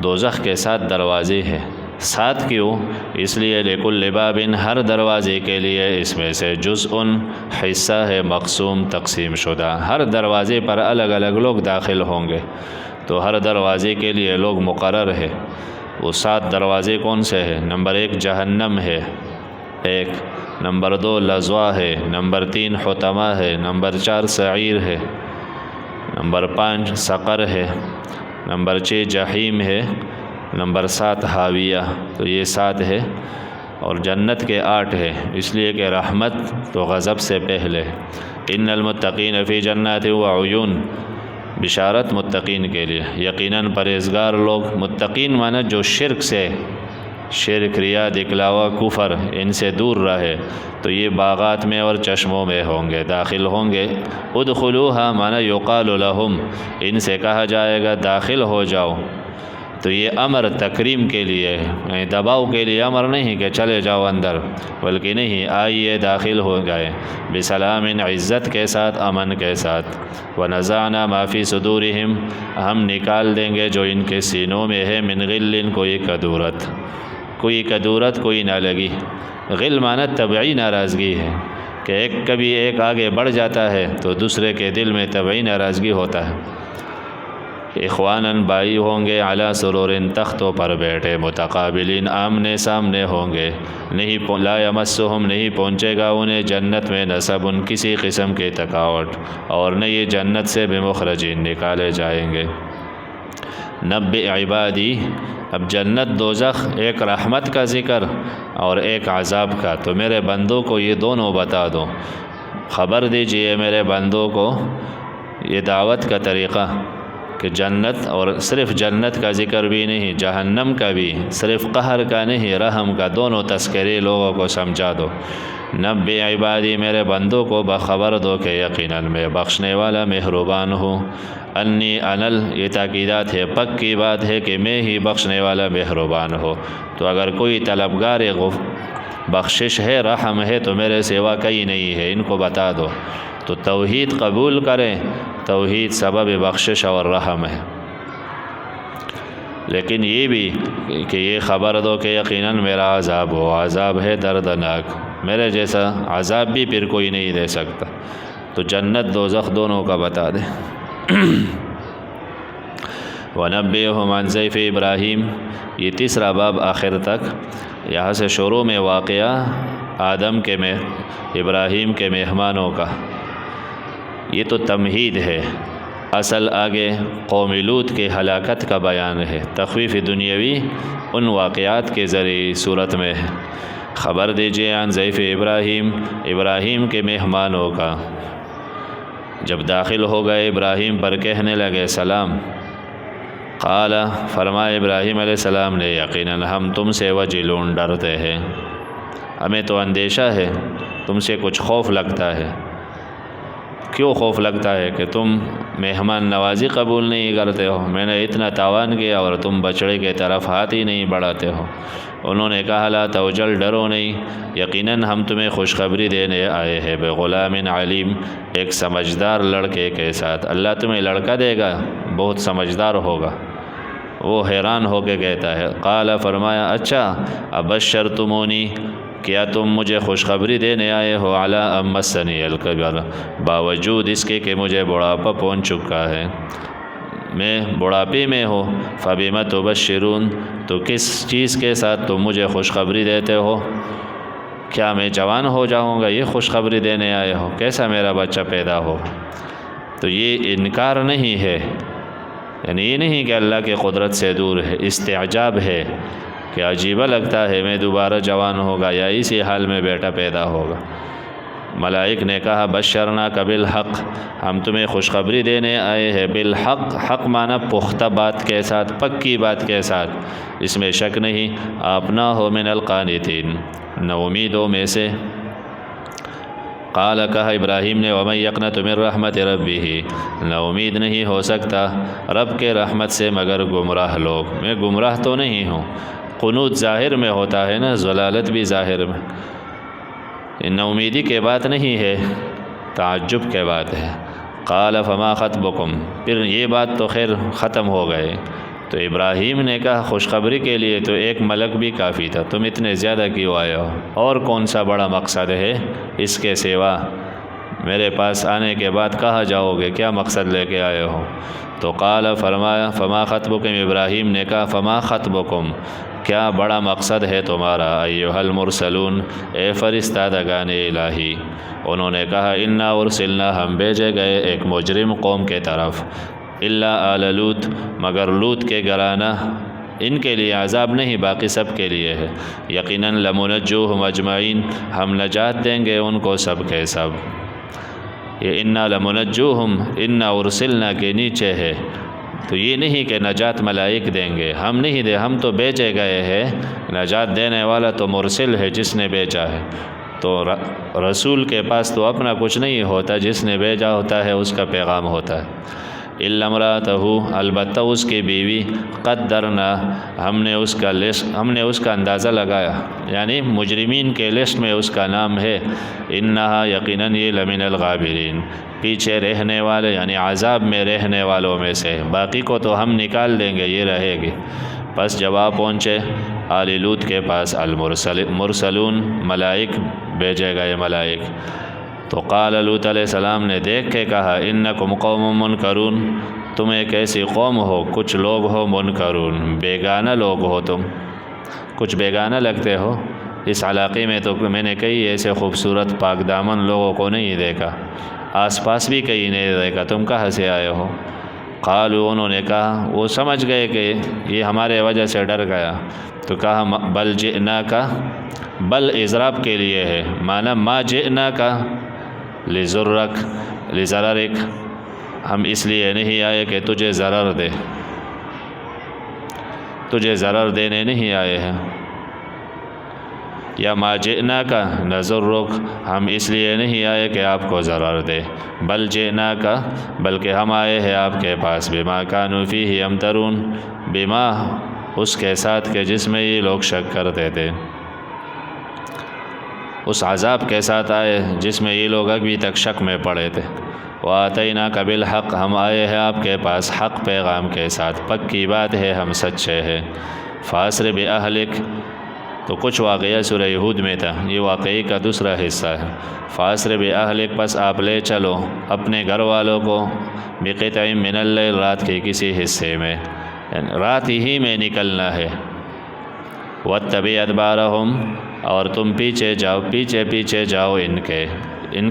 [SPEAKER 1] دوزخ کے 7 دروازے ہیں، 7 کیوں؟ اس لیے لِكُلِّ بَابٍ ہر دروازے کے لیے اس میں سے جزء حصہ ہے مقسوم تقسیم شدہ، ہر دروازے پر الگ الگ لوگ داخل ہوں گے، تو ہر دروازے کے لیے لوگ مقرر ہے۔ وہ 7 دروازے کون سے ہیں؟ نمبر 1 جہنم ہے، ایک نمبر 2 لظوا ہے، نمبر 3 حطمہ ہے، نمبر 4 سعیر ہے، نمبر 5 سقر ہے، نمبر 6 جحیم ہے، نمبر 7 حاویہ، تو یہ 7 ہے، اور جنت کے 8 ہے، اس لیے کہ رحمت تو غضب سے پہلے۔ ان المتقین فی جنات وعیون، بشارت متقین کے لیے، یقیناً پرہیزگار لوگ، متقین معنی جو شرک سے، شرک ریا دکھلاوا کفر ان سے دور رہے، تو یہ باغات میں اور چشموں میں ہوں گے، داخل ہوں گے۔ ادخلوها معنی یقال لهم، ان سے کہا جائے گا داخل ہو جاؤ، تو یہ امر تکریم کے لیے ہے، دباؤ کے لیے امر نہیں کہ چلے جاؤ اندر، بلکہ نہیں آئیے داخل ہو گئے، بسلام عزت کے ساتھ امن کے ساتھ۔ ونزعنا ما فی صدورہم، ہم نکال دیں گے جو ان کے سینوں میں ہے، من غل کوئی کدورت، کوئی کدورت کوئی نہ لگی، غل معنی طبعی ناراضگی ہے کہ ایک کبھی ایک آگے بڑھ جاتا ہے تو دوسرے کے دل میں طبعی ناراضگی ہوتا ہے۔ اخواناً بھائی ہوں گے، علی سرور تختوں پر بیٹھے، متقابلین آمنے سامنے ہوں گے، نہیں لا یمسہم نہیں پہنچے گا انہیں جنت میں نصب کسی قسم کی تھکاوٹ، اور نہ یہ جنت سے بمخرجین نکالے جائیں گے۔ نبئ عبادی، اب جنت دوزخ ایک رحمت کا ذکر اور ایک عذاب کا، تو میرے بندوں کو یہ دونوں بتا دو، خبر دیجئے میرے بندوں کو، یہ دعوت کا طریقہ کہ جنت، اور صرف جنت کا ذکر بھی نہیں، جہنم کا بھی، صرف قہر کا نہیں، رحم کا، دونوں تذکرے لوگوں کو سمجھا دو۔ نبئ عبادی میرے بندوں کو بخبر دو کہ یقیناً میں بخشنے والا مہربان ہوں، انی انل، یہ تاکیدات ہے، پکی بات ہے کہ میں ہی بخشنے والا مہربان ہو، تو اگر کوئی طلبگار بخشش ہے، رحم ہے، تو میرے سوا کہیں نہیں ہے، ان کو بتا دو، تو توحید قبول کریں، توحید سبب بخشش اور رحم ہے۔ لیکن یہ بھی کہ یہ خبر دو کہ یقیناً میرا عذاب ہو، عذاب ہے دردناک، میرے جیسا عذاب بھی پھر کوئی نہیں دے سکتا، تو جنت دوزخ دونوں کا بتا دے۔ وَنَبِّئْهُمْ عَنْ ضَيْفِ ابراہیم، یہ تیسرا باب آخر تک، یہاں سے شروع میں واقعہ آدم کے ابراہیم کے مہمانوں کا، یہ تو تمہید ہے، اصل آگے قوم لوط کے ہلاکت کا بیان ہے، تخویف دنیاوی ان واقعات کے ذریعے صورت میں ہے۔ خبر دیجئے عن ضیف ابراہیم، ابراہیم کے مہمانوں کا، جب داخل ہو گئے ابراہیم پر کہنے لگے سلام، قال فرمائے ابراہیم علیہ السلام نے، یقیناً ہم تم سے وجلون ڈرتے ہیں، ہمیں تو اندیشہ ہے، تم سے کچھ خوف لگتا ہے، کیوں خوف لگتا ہے کہ تم مہمان نوازی قبول نہیں کرتے ہو؟ میں نے اتنا تاوان کیا اور تم بچڑے کے طرف ہاتھ ہی نہیں بڑھاتے ہو۔ انہوں نے کہا لا توجل، ڈرو نہیں، یقیناً ہم تمہیں خوشخبری دینے آئے ہیں بغلام علیم، ایک سمجھدار لڑکے کے ساتھ۔ اللہ تمہیں لڑکا دے گا، بہت سمجھدار ہوگا۔ وہ حیران ہو کے کہتا ہے قال، فرمایا اچھا ابشرتمونی، کیا تم مجھے خوشخبری دینے آئے ہو علی ام مسنی الکبر، باوجود اس کے کہ مجھے بڑھاپا پہنچ چکا ہے، میں بڑھاپے میں ہو، فبم تبشرون، تو کس چیز کے ساتھ تم مجھے خوشخبری دیتے ہو؟ کیا میں جوان ہو جاؤں گا؟ یہ خوشخبری دینے آئے ہو؟ کیسا میرا بچہ پیدا ہو؟ تو یہ انکار نہیں ہے، یعنی یہ نہیں کہ اللہ کے قدرت سے دور ہے، استعجاب ہے کہ عجیبہ لگتا ہے میں دوبارہ جوان ہوگا یا اسی حال میں بیٹا پیدا ہوگا۔ ملائک نے کہا بشرناک بالحق، ہم تمہیں خوشخبری دینے آئے ہیں بالحق، حق معنی پختہ بات کے ساتھ، پکی بات کے ساتھ، اس میں شک نہیں، آپ نہ ہو من القانتین، نہ امیدوں میں سے۔ قال، کہا ابراہیم نے ومن یقنط من رحمت ربہ، نہ امید نہیں ہو سکتا رب کے رحمت سے مگر گمراہ لوگ۔ میں گمراہ تو نہیں ہوں، قنوط ظاہر میں ہوتا ہے نا، ضلالت بھی ظاہر میں، نا امیدی کے بات نہیں ہے، تعجب کے بات ہے۔ قال فما خطبکم، پھر یہ بات تو خیر ختم ہو گئے، تو ابراہیم نے کہا خوشخبری کے لیے تو ایک ملک بھی کافی تھا، تم اتنے زیادہ کیوں آئے ہو؟ اور کون سا بڑا مقصد ہے اس کے سوا؟ میرے پاس آنے کے بعد کہاں جاؤ گے؟ کیا مقصد لے کے آئے ہو؟ تو قال، فرمایا فما خطبکم، ابراہیم نے کہا فما خطبکم، کیا بڑا مقصد ہے تمہارا ایھا المرسلون، اے فرستادگان الہی؟ انہوں نے کہا انا ارسلنا، ہم بھیجے گئے ایک مجرم قوم کے طرف، الا آل لوط، مگر لوط کے گھرانہ، ان کے لیے عذاب نہیں، باقی سب کے لیے ہے، یقیناً لمنجوہم اجمعین، ہم نجات دیں گے ان کو سب کے سب۔ یہ انا لمنجوہم، انا ارسلنا کے نیچے ہے، تو یہ نہیں کہ نجات ملائک دیں گے، ہم نہیں دے، ہم تو بیچے گئے ہیں، نجات دینے والا تو مرسل ہے جس نے بیچا ہے، تو رسول کے پاس تو اپنا کچھ نہیں ہوتا، جس نے بھیجا ہوتا ہے اس کا پیغام ہوتا ہے۔ الا امرأتہ، البتہ اس کی بیوی، قدرنا، ہم نے اس کا اندازہ لگایا، یعنی مجرمین کے لسٹ میں اس کا نام ہے، انہا، یقیناً یہ لمن الغابرین، پیچھے رہنے والے، یعنی عذاب میں رہنے والوں میں سے، باقی کو تو ہم نکال دیں گے، یہ رہے گی۔ پس جواب پہنچے آل لوط کے پاس المرسلون، ملائک، بھیجے گئے ملائک، تو قال لوط علیہ السلام نے دیکھ کے کہا انکم قوم منکرون، تم ایک ایسی قوم ہو، کچھ لوگ ہو منکرون، بیگانہ لوگ ہو، تم کچھ بیگانہ لگتے ہو، اس علاقے میں تو میں نے کئی ایسے خوبصورت پاک دامن لوگوں کو نہیں دیکھا، آس پاس بھی کہیں نہیں دیکھا، تم کہاں سے آئے ہو؟ قالوا، انہوں نے کہا، وہ سمجھ گئے کہ یہ ہمارے وجہ سے ڈر گیا، تو کہا بل جئناک، بل اضراب کے لیے ہے، معنی ما جئناک لضررک، ہم اس لیے نہیں آئے کہ تجھے ضرر دے، تجھے ضرر دینے نہیں آئے ہیں، یا ما جئناک نضرک، ہم اس لیے نہیں آئے کہ آپ کو ضرر دے، بل جئناک، بلکہ ہم آئے ہیں آپ کے پاس، بما کانوا فیہ یمترون، بما، اس کے ساتھ کہ جس میں یہ لوگ شک کرتے تھے، اس عذاب کے ساتھ آئے جس میں یہ لوگ ابھی تک شک میں پڑے تھے۔ وَآتَيْنَاكَ بِالْحَقِّ، ہم آئے ہیں آپ کے پاس حق پیغام کے ساتھ، پکی بات ہے، ہم سچے ہیں۔ فَأَسْرِ بِأَهْلِكَ، تو کچھ واقعہ سورہ ہود میں تھا، یہ واقعی کا دوسرا حصہ ہے۔ فَأَسْرِ بِأَهْلِكَ، پس آپ لے چلو اپنے گھر والوں کو، بِقِطْعٍ مِّنَ اللَّيْلِ، رات کے کسی حصے میں، رات ہی میں نکلنا ہے۔ وَاتَّبِعْ أَدْبَارَهُمْ، اور تم پیچھے جاؤ، پیچھے پیچھے جاؤ ان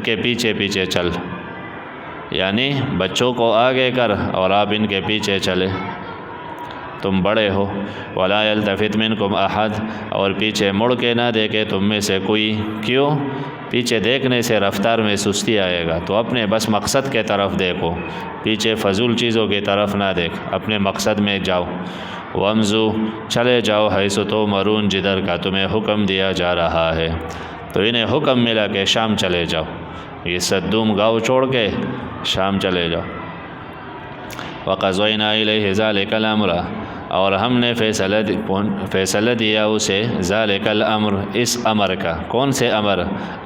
[SPEAKER 1] کے پیچھے پیچھے چل، یعنی بچوں کو آگے کر اور آپ ان کے پیچھے چلے، تم بڑے ہو۔ وَلَا يَلْتَفِتْ مِنْكُمْ أَحَدٌ، اور پیچھے مڑ کے نہ دیکھے تم میں سے کوئی، کیوں؟ پیچھے دیکھنے سے رفتار میں سستی آئے گا، تو اپنے بس مقصد کے طرف دیکھو، پیچھے فضول چیزوں کی طرف نہ دیکھ، اپنے مقصد میں جاؤ۔ وَامْضُوا، چلے جاؤ، حیث تؤمرون، جدھر کا تمہیں حکم دیا جا رہا ہے۔ تو انہیں حکم ملا کہ شام چلے جاؤ، یہ صدوم گاؤں چھوڑ کے شام چلے جاؤ۔ وَقَضَيْنَا إِلَيْهِ ذَلِكَ الْأَمْرَ، اور ہم نے فیصلہ دیا اسے ذَلِكَ الْأَمْرَ، اس امر کا۔ کون سے امر؟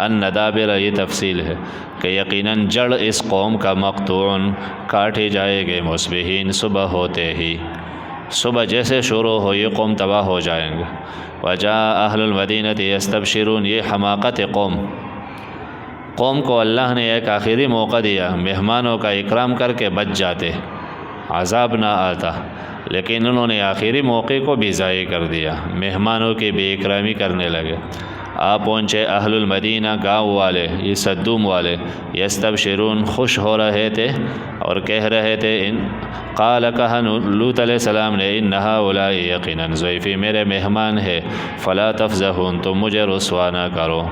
[SPEAKER 1] أَنَّ دَابِرَ، یہ تفصیل ہے کہ یقیناً جڑ اس قوم کا مقطوع، کاٹے جائے گے، مصبحین، صبح ہوتے ہی، صبح جیسے شروع ہو یہ قوم تباہ ہو جائیں گے۔ وَجَاءَ أَهْلُ الْمَدِينَةِ يَسْتَبْشِرُونَ، یہ حماقت قوم کو اللہ نے ایک آخری موقع دیا، مہمانوں کا اکرام کر کے بچ جاتے، عذاب نہ آتا، لیکن انہوں نے آخری موقع کو بھی ضائع کر دیا، مہمانوں کی بے اکرامی کرنے لگے۔ آپ پہنچے اہل المدینہ، گاؤں والے، یہ صدوم والے، یستبشرون، خوش ہو رہے تھے اور کہہ رہے تھے، قال کہا لوط علیہ السلام نے، ان ہؤلاء، یقیناً ضیفی، میرے مہمان ہے، فلا تفضحون، تم مجھے رسوا نہ کرو۔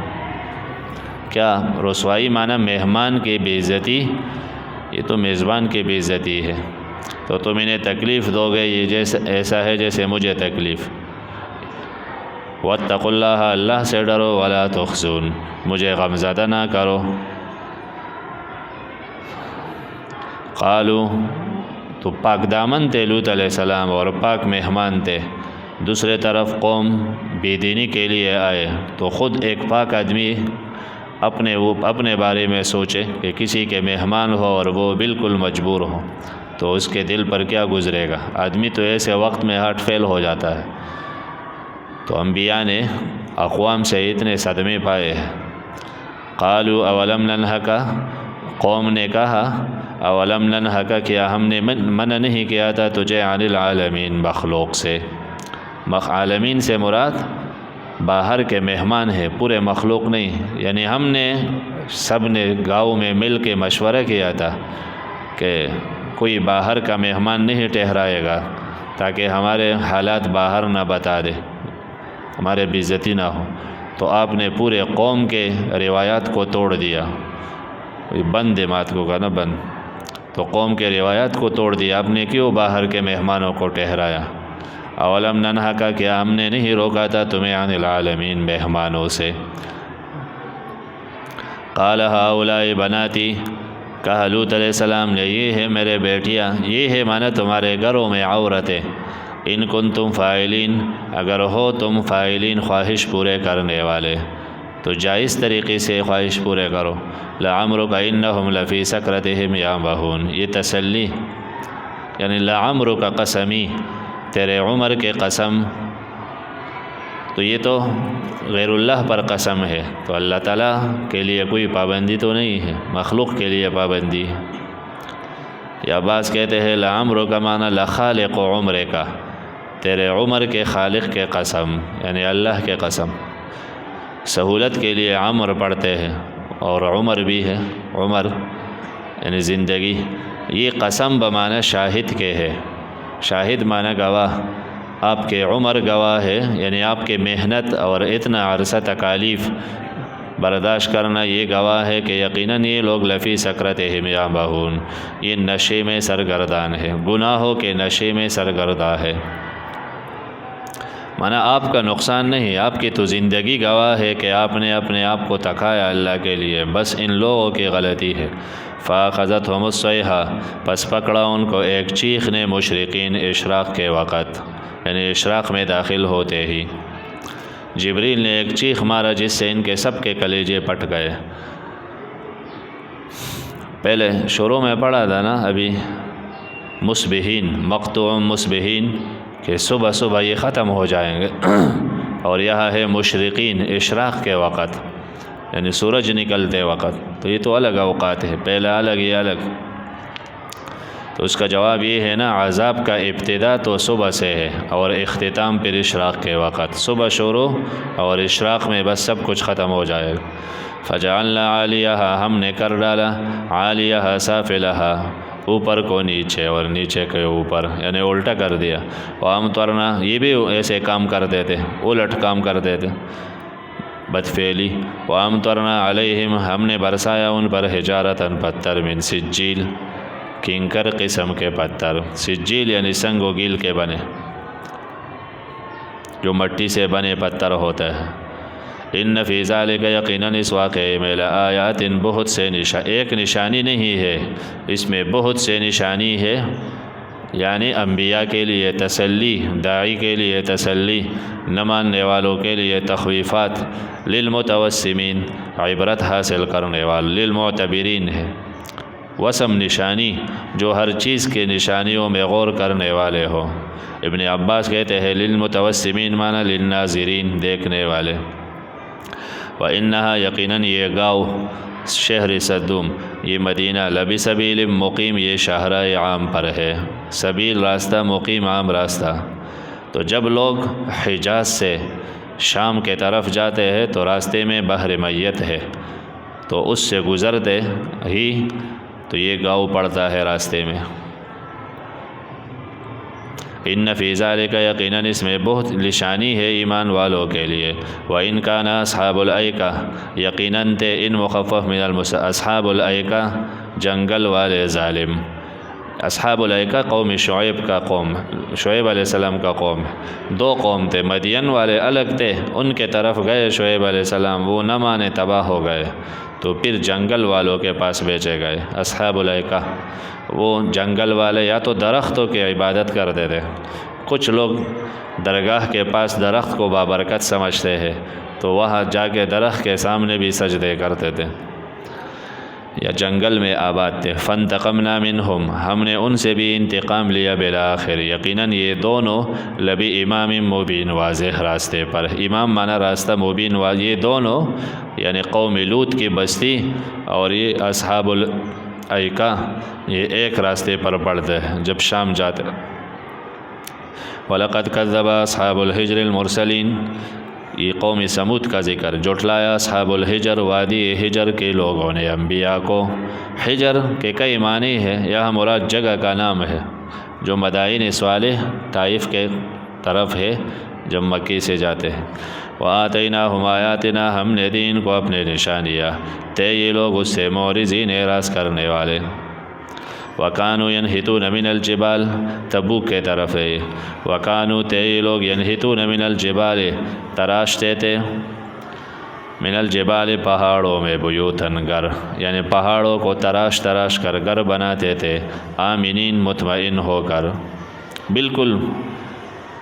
[SPEAKER 1] کیا رسوائی معنی مہمان کی بے عزتی، یہ تو میزبان کی بے عزتی ہے، تو تم انہیں تکلیف دو گے، یہ جیسے ایسا ہے جیسے مجھے تکلیف۔ واتقوا اللہ، اللہ سے ڈرو، ولا تخزون، مجھے غمزدہ نہ کرو۔ قالو، تو پاک دامن تھے لوط علیہ السلام اور پاک مہمان تھے، دوسرے طرف قوم بے دینی کے لیے آئے، تو خود ایک پاک آدمی اپنے بارے میں سوچے کہ کسی کے مہمان ہو اور وہ بالکل مجبور ہو تو اس کے دل پر کیا گزرے گا۔ آدمی تو ایسے وقت میں ہارٹ فیل ہو جاتا ہے۔ تو انبیاء نے اقوام سے اتنے صدمے پائے ہیں۔ قالوا اولم ننہک، قوم نے کہا، اولم ننہک، کیا ہم نے منع نہیں کیا تھا تجھے، عن العالمین، مخلوق سے۔ عالمین سے مراد باہر کے مہمان ہیں، پورے مخلوق نہیں، یعنی ہم نے سب نے گاؤں میں مل کے مشورہ کیا تھا کہ کوئی باہر کا مہمان نہیں ٹھہرائے گا تاکہ ہمارے حالات باہر نہ بتا دے، ہمارے بے عزتی نہ ہو، تو آپ نے پورے قوم کے روایات کو توڑ دیا، بند مات کو کہا نا بند، تو قوم کے روایات کو توڑ دیا، آپ نے کیوں باہر کے مہمانوں کو ٹھہرایا؟ اولم ننہک، کیا ہم نے نہیں روکا تھا تمہیں، عن العالمین، مہمانوں سے۔ قال ہؤلاء بناتی، کہا لوط علیہ السلام نے، یہ ہے میرے بیٹیاں، یہ ہے مانا تمہارے گھروں میں عورتیں، ان کنتم فاعلین، اگر ہو تم فاعلین، خواہش پورے کرنے والے تو جائز طریقے سے خواہش پورے کرو۔ لعمرک انہم لفی سکرتہم یعمہون، یہ تسلی، یعنی لعمرک قسمی، تیرے عمر کے قسم، تو یہ تو غیر اللہ پر قسم ہے، تو اللہ تعالیٰ کے لیے کوئی پابندی تو نہیں ہے، مخلوق کے لیے پابندی ہے۔ یا بعض کہتے ہیں لعمرک معنی لخالق عمرک، تیرے عمر کے خالق کے قسم، یعنی اللہ کے قسم۔ سہولت کے لیے عمر پڑھتے ہیں اور عمر بھی ہے، عمر یعنی زندگی، یہ قسم بمعنی شاہد کے ہے، شاہد معنی گواہ، آپ کے عمر گواہ ہے، یعنی آپ کے محنت اور اتنا عرصہ تکالیف برداشت کرنا یہ گواہ ہے کہ یقیناً یہ لوگ لفی سکرتہم یعمہون، یہ نشے میں سرگردان ہے، گناہوں کے نشے میں سرگرداں ہے۔ مانا آپ کا نقصان نہیں، آپ کی تو زندگی گواہ ہے کہ آپ نے اپنے آپ کو تکایا اللہ کے لیے، بس ان لوگوں کی غلطی ہے۔ فَأَخَذَتْهُمُ الصَّيْحَةُ، پس پکڑا ان کو ایک چیخ نے، مشرقین، اشراق کے وقت، یعنی اشراق میں داخل ہوتے ہی جبریل نے ایک چیخ مارا جس سے ان کے سب کے کلیجے پٹ گئے۔ پہلے شروع میں پڑھا تھا نا ابھی، مصبحین، مقطوع مصبحین، کہ صبح صبح یہ ختم ہو جائیں گے، اور یہاں ہے مشرقین، اشراق کے وقت، یعنی سورج نکلتے وقت، تو یہ تو الگ اوقات ہے، پہلا الگ یہ الگ، تو اس کا جواب یہ ہے نا، عذاب کا ابتدا تو صبح سے ہے اور اختتام پھر اشراق کے وقت، صبح شروع اور اشراق میں بس سب کچھ ختم ہو جائے گا۔ فجعلنا عالیہا، ہم نے کر ڈالا، عالیہا سافلہا، اوپر کو نیچے اور نیچے کے اوپر، یعنی الٹا کر دیا۔ وامطرنا، یہ بھی ایسے کام کرتے تھے، الٹ کام کرتے تھے، بدفعلی۔ وامطرنا علیہم، ہم نے برسایا ان پر، حجارتاً، پتھر، من سجیل، کنکر قسم کے پتھر، سجیل یعنی سنگ و گیل کے بنے، جو مٹی سے بنے پتھر ہوتا ہے۔ ان فی ذالک یقیناً اس واقعے میں لآیات بہت سے ایک نشانی نہیں ہے، اس میں بہت سے نشانی ہے، یعنی انبیاء کے لیے تسلی، داعی کے لیے تسلی، نہ ماننے والوں کے لیے تخویفات، للمتوسمین عبرت حاصل کرنے والے، للمعتبرین ہے وسم نشانی جو ہر چیز کے نشانیوں میں غور کرنے والے ہو۔ ابن عباس کہتے ہیں للمتوسمین معنی للناظرین دیکھنے والے۔ وَإِنَّهَا یقیناً یہ گاؤں شہر صدوم، یہ مدینہ، لبی سبیل مقیم، یہ شاہراہ عام پر ہے، سبیل راستہ، مقیم عام راستہ۔ تو جب لوگ حجاز سے شام کے طرف جاتے ہیں تو راستے میں بحر میت ہے، تو اس سے گزرتے ہی تو یہ گاؤں پڑتا ہے راستے میں۔ ان فی ذالک یقیناً اس میں بہت نشانی ہے ایمان والوں کے لیے۔ وَإِنْ كَانَ أَصْحَابُ الْأَيْكَةِ یقیناً تھے ان مخفف من اصحاب الایکہ جنگل والے ظالم۔ اصحاب الایکہ قوم شعیب کا قوم، شعیب علیہ السلام کا قوم، دو قوم تھے، مدین والے الگ تھے، ان کے طرف گئے شعیب علیہ السلام، وہ نہ مانے تباہ ہو گئے، تو پھر جنگل والوں کے پاس بیچے گئے۔ اصحاب الایکہ وہ جنگل والے یا تو درختوں کی عبادت کرتے تھے، کچھ لوگ درگاہ کے پاس درخت کو بابرکت سمجھتے ہیں تو وہاں جا کے درخت کے سامنے بھی سجدے کرتے تھے، یا جنگل میں آباد تھے۔ فانتقمنا منہم ہم نے ان سے بھی انتقام لیا بالآخر، یقیناً یہ دونوں لبی امام مبین واضح راستے پر، امام مانا راستہ، مبین واضح، یہ دونوں یعنی قوم لوط کی بستی اور یہ اصحاب الایکہ یہ ایک راستے پر پڑتے ہیں جب شام جاتے۔ وَلَقَدْ كَذَّبَ أَصْحَابُ الْحِجْرِ الْمُرْسَلِينَ یہ قوم سمود کا ذکر، جھٹلایا اصحاب الحجر وادی حجر کے لوگوں نے انبیاء کو۔ حجر کے کئی معنی ہے، یہاں مراد جگہ کا نام ہے جو مدائن صالح طائف کے طرف ہے جب مکی سے جاتے ہیں۔ وَآتَيْنَاهُمْ آیَاتِنَا ہم نے دی ان کو اپنے نشانیاں، تے یہ لوگ اس سے معرضین اعراض کرنے والے۔ وَكَانُوا يَنْحِتُونَ مِنَ الْجِبَالِ تبوک کے طرف ہے، وَكَانُوا تے یہ لوگ يَنْحِتُونَ مِنَ الْجِبَالِ تراشتے تھے، من الجبال پہاڑوں میں، بیوتن گھر، یعنی پہاڑوں کو تراش کر گھر بناتے تھے، آمنین مطمئن ہو کر، بالکل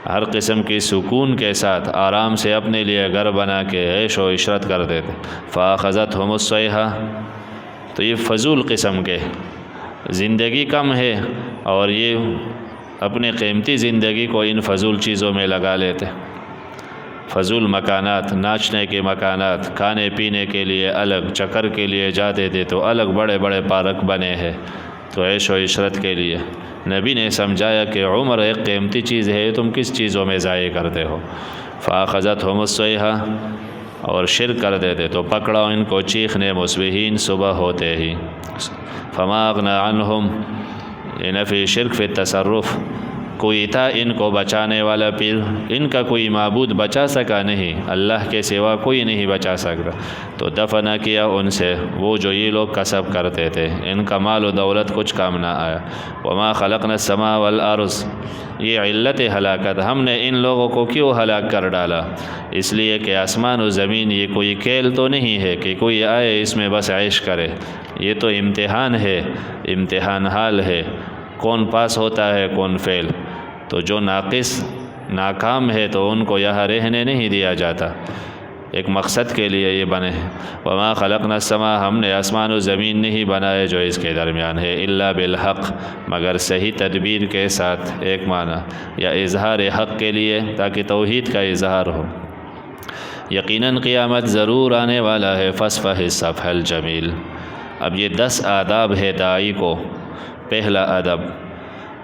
[SPEAKER 1] ہر قسم کی سکون کے ساتھ آرام سے اپنے لیے گھر بنا کے عیش و عشرت کرتے تھے۔ فَأَخَذَتْهُمُ الصَّيْحَةُ تو یہ فضول قسم کے زندگی کم ہے اور یہ اپنے قیمتی زندگی کو ان فضول چیزوں میں لگا لیتے، فضول مکانات، ناچنے کے مکانات، کھانے پینے کے لیے الگ، چکر کے لیے جاتے تھے تو الگ بڑے بڑے پارک بنے ہیں تو عیش و عشرت کے لیے۔ نبی نے سمجھایا کہ عمر ایک قیمتی چیز ہے، تم کس چیزوں میں ضائع کرتے ہو۔ فَأَخَذَتْهُمُ الصَّيْحَةُ اور شرک کر دیتے تو پکڑا ان کو چیخنے، مصبحین صبح ہوتے ہی۔ فَمَا أَغْنَى عَنْهُمْ یہ نفی شرک فی التصرف، کوئی تھا ان کو بچانے والا، پھر ان کا کوئی معبود بچا سکا نہیں، اللہ کے سوا کوئی نہیں بچا سکتا، تو دفن کیا ان سے وہ جو یہ لوگ کسب کرتے تھے، ان کا مال و دولت کچھ کام نہ آیا۔ وَمَا خَلَقْنَا السَّمَاءَ وَالْأَرْضَ یہ علت ہلاکت، ہم نے ان لوگوں کو کیوں ہلاک کر ڈالا؟ اس لیے کہ آسمان و زمین یہ کوئی کھیل تو نہیں ہے کہ کوئی آئے اس میں بس عیش کرے، یہ تو امتحان ہے، امتحان حال ہے، کون پاس ہوتا ہے کون فیل، تو جو ناقص ناکام ہے تو ان کو یہاں رہنے نہیں دیا جاتا، ایک مقصد کے لیے یہ بنے ہیں۔ وما خلقنا السماء ہم نے آسمان و زمین نہیں بنائے جو اس کے درمیان ہے، الا بالحق مگر صحیح تدبیر کے ساتھ، ایک معنی یا اظہار حق کے لیے تاکہ توحید کا اظہار ہو۔ یقیناً قیامت ضرور آنے والا ہے، فاصفح الصفح الجمیل۔ اب یہ 10 آداب ہے داعی کو۔ پہلا ادب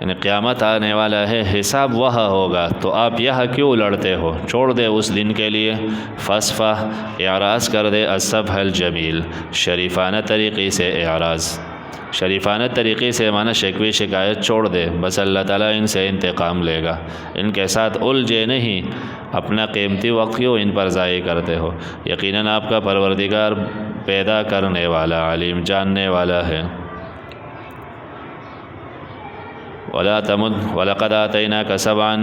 [SPEAKER 1] یعنی قیامت آنے والا ہے، حساب وہاں ہوگا تو آپ یہاں کیوں لڑتے ہو، چھوڑ دے اس دن کے لیے۔ فاصفح اعراض کر دے، الصفح الجمیل شریفانہ طریقے سے اعراض، شریفانہ طریقے سے معنی شکوی شکایت چھوڑ دے، بس اللہ تعالیٰ ان سے انتقام لے گا، ان کے ساتھ الجھے نہیں، اپنا قیمتی وقت کیوں ان پر ضائع کرتے ہو، یقیناً آپ کا پروردگار پیدا کرنے والا، علیم جاننے والا ہے۔ ولا تمد ولقد آتیناک سبعا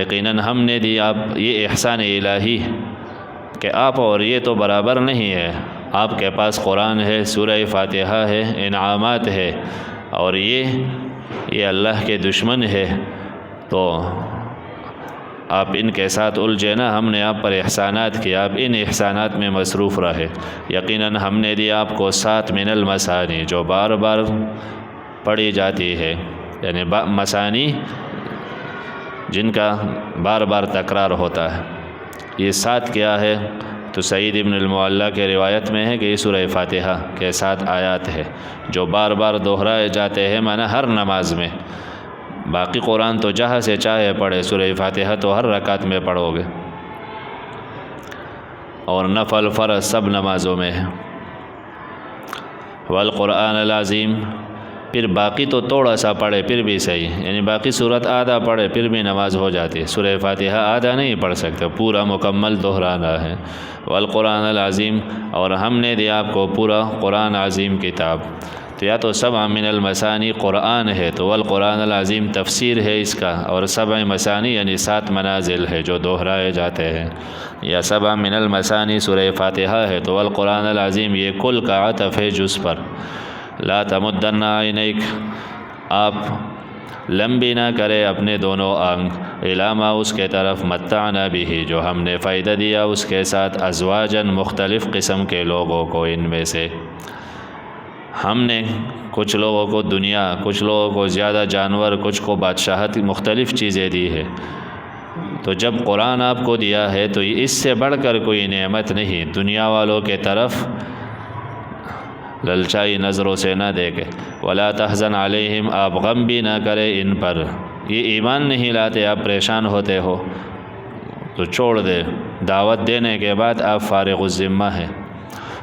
[SPEAKER 1] یقیناً ہم نے دی آپ، یہ احسان الہی
[SPEAKER 2] کہ آپ اور یہ تو برابر نہیں ہے، آپ کے پاس قرآن ہے، سورہ فاتحہ ہے، انعامات ہے، اور یہ اللہ کے دشمن ہے، تو آپ ان کے ساتھ الجھے نا، ہم نے آپ پر احسانات کیا، آپ ان احسانات میں مصروف رہے۔ یقیناً ہم نے دیا آپ کو 7 من المثانی جو بار بار پڑھی جاتی ہے، یعنی مثانی جن کا بار بار تکرار ہوتا ہے۔ یہ 7 کیا ہے؟ تو سعید ابن المعلیٰ کے روایت میں ہے کہ یہ سورہ فاتحہ کے 7 آیات ہے جو بار بار دہرائے جاتے ہیں، معنی ہر نماز میں۔ باقی قرآن تو جہاں سے چاہے پڑھے، سورہ فاتحہ تو ہر رکعت میں پڑھو گے، اور نفل فرض سب نمازوں میں ہے۔ والقرآن العظیم، پھر باقی تو تھوڑا سا پڑھے پھر بھی صحیح، یعنی باقی صورت آدھا پڑھے پھر بھی نماز ہو جاتی ہے، سورہ فاتحہ آدھا نہیں پڑھ سکتے، پورا مکمل دہرانا ہے۔ والقرآن العظیم، اور ہم نے دیا آپ کو پورا قرآن عظیم کتاب، تو یا تو 7 من المثانی قرآن ہے، تو والقرآن العظیم تفسیر ہے اس کا، اور 7 مثانی یعنی 7 منازل ہے جو دہرائے جاتے ہیں، یا 7 من المثانی سورہ فاتحہ ہے، تو والقرآن العظیم یہ کل کا عطف ہے جز پر۔ لا تمدن عینیک، آپ لمبی نہ کرے اپنے دونوں آنکھ، علامہ اس کے طرف متعنا بھی جو ہم نے فائدہ دیا اس کے ساتھ، ازواجن مختلف قسم کے لوگوں کو، ان میں سے ہم نے کچھ لوگوں کو دنیا، کچھ لوگوں کو زیادہ جانور، کچھ کو بادشاہت، مختلف چیزیں دی ہے۔ تو جب قرآن آپ کو دیا ہے تو اس سے بڑھ کر کوئی نعمت نہیں، دنیا والوں کے طرف للچائی نظروں سے نہ دیکھے۔ ولا تحزن علیہم، آپ غم بھی نہ کرے ان پر، یہ ایمان نہیں لاتے، آپ پریشان ہوتے ہو تو چھوڑ دے، دعوت دینے کے بعد آپ فارغ الذمہ ہیں۔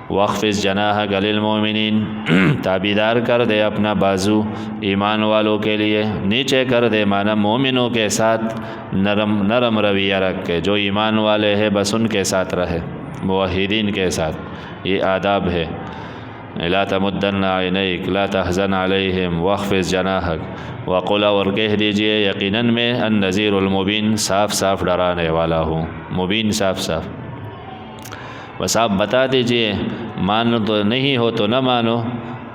[SPEAKER 2] واخفض جناحک للمؤمنین، تابیدار کر دے اپنا بازو ایمان والوں کے لیے، نیچے کر دے، معنی مومنوں کے ساتھ نرم رویہ رکھ کے، جو ایمان والے ہیں بس ان کے ساتھ رہے، موحدین کے ساتھ، یہ آداب ہے۔ لا تمدن عینیک لا تحزن علیہم واخفض جناحک وقل، اور کہہ دیجئے یقیناً میں النذیر المبین، صاف صاف ڈرانے والا ہوں، مبین صاف صاف، بس آپ بتا دیجئے، مانو تو نہیں ہو تو نہ مانو،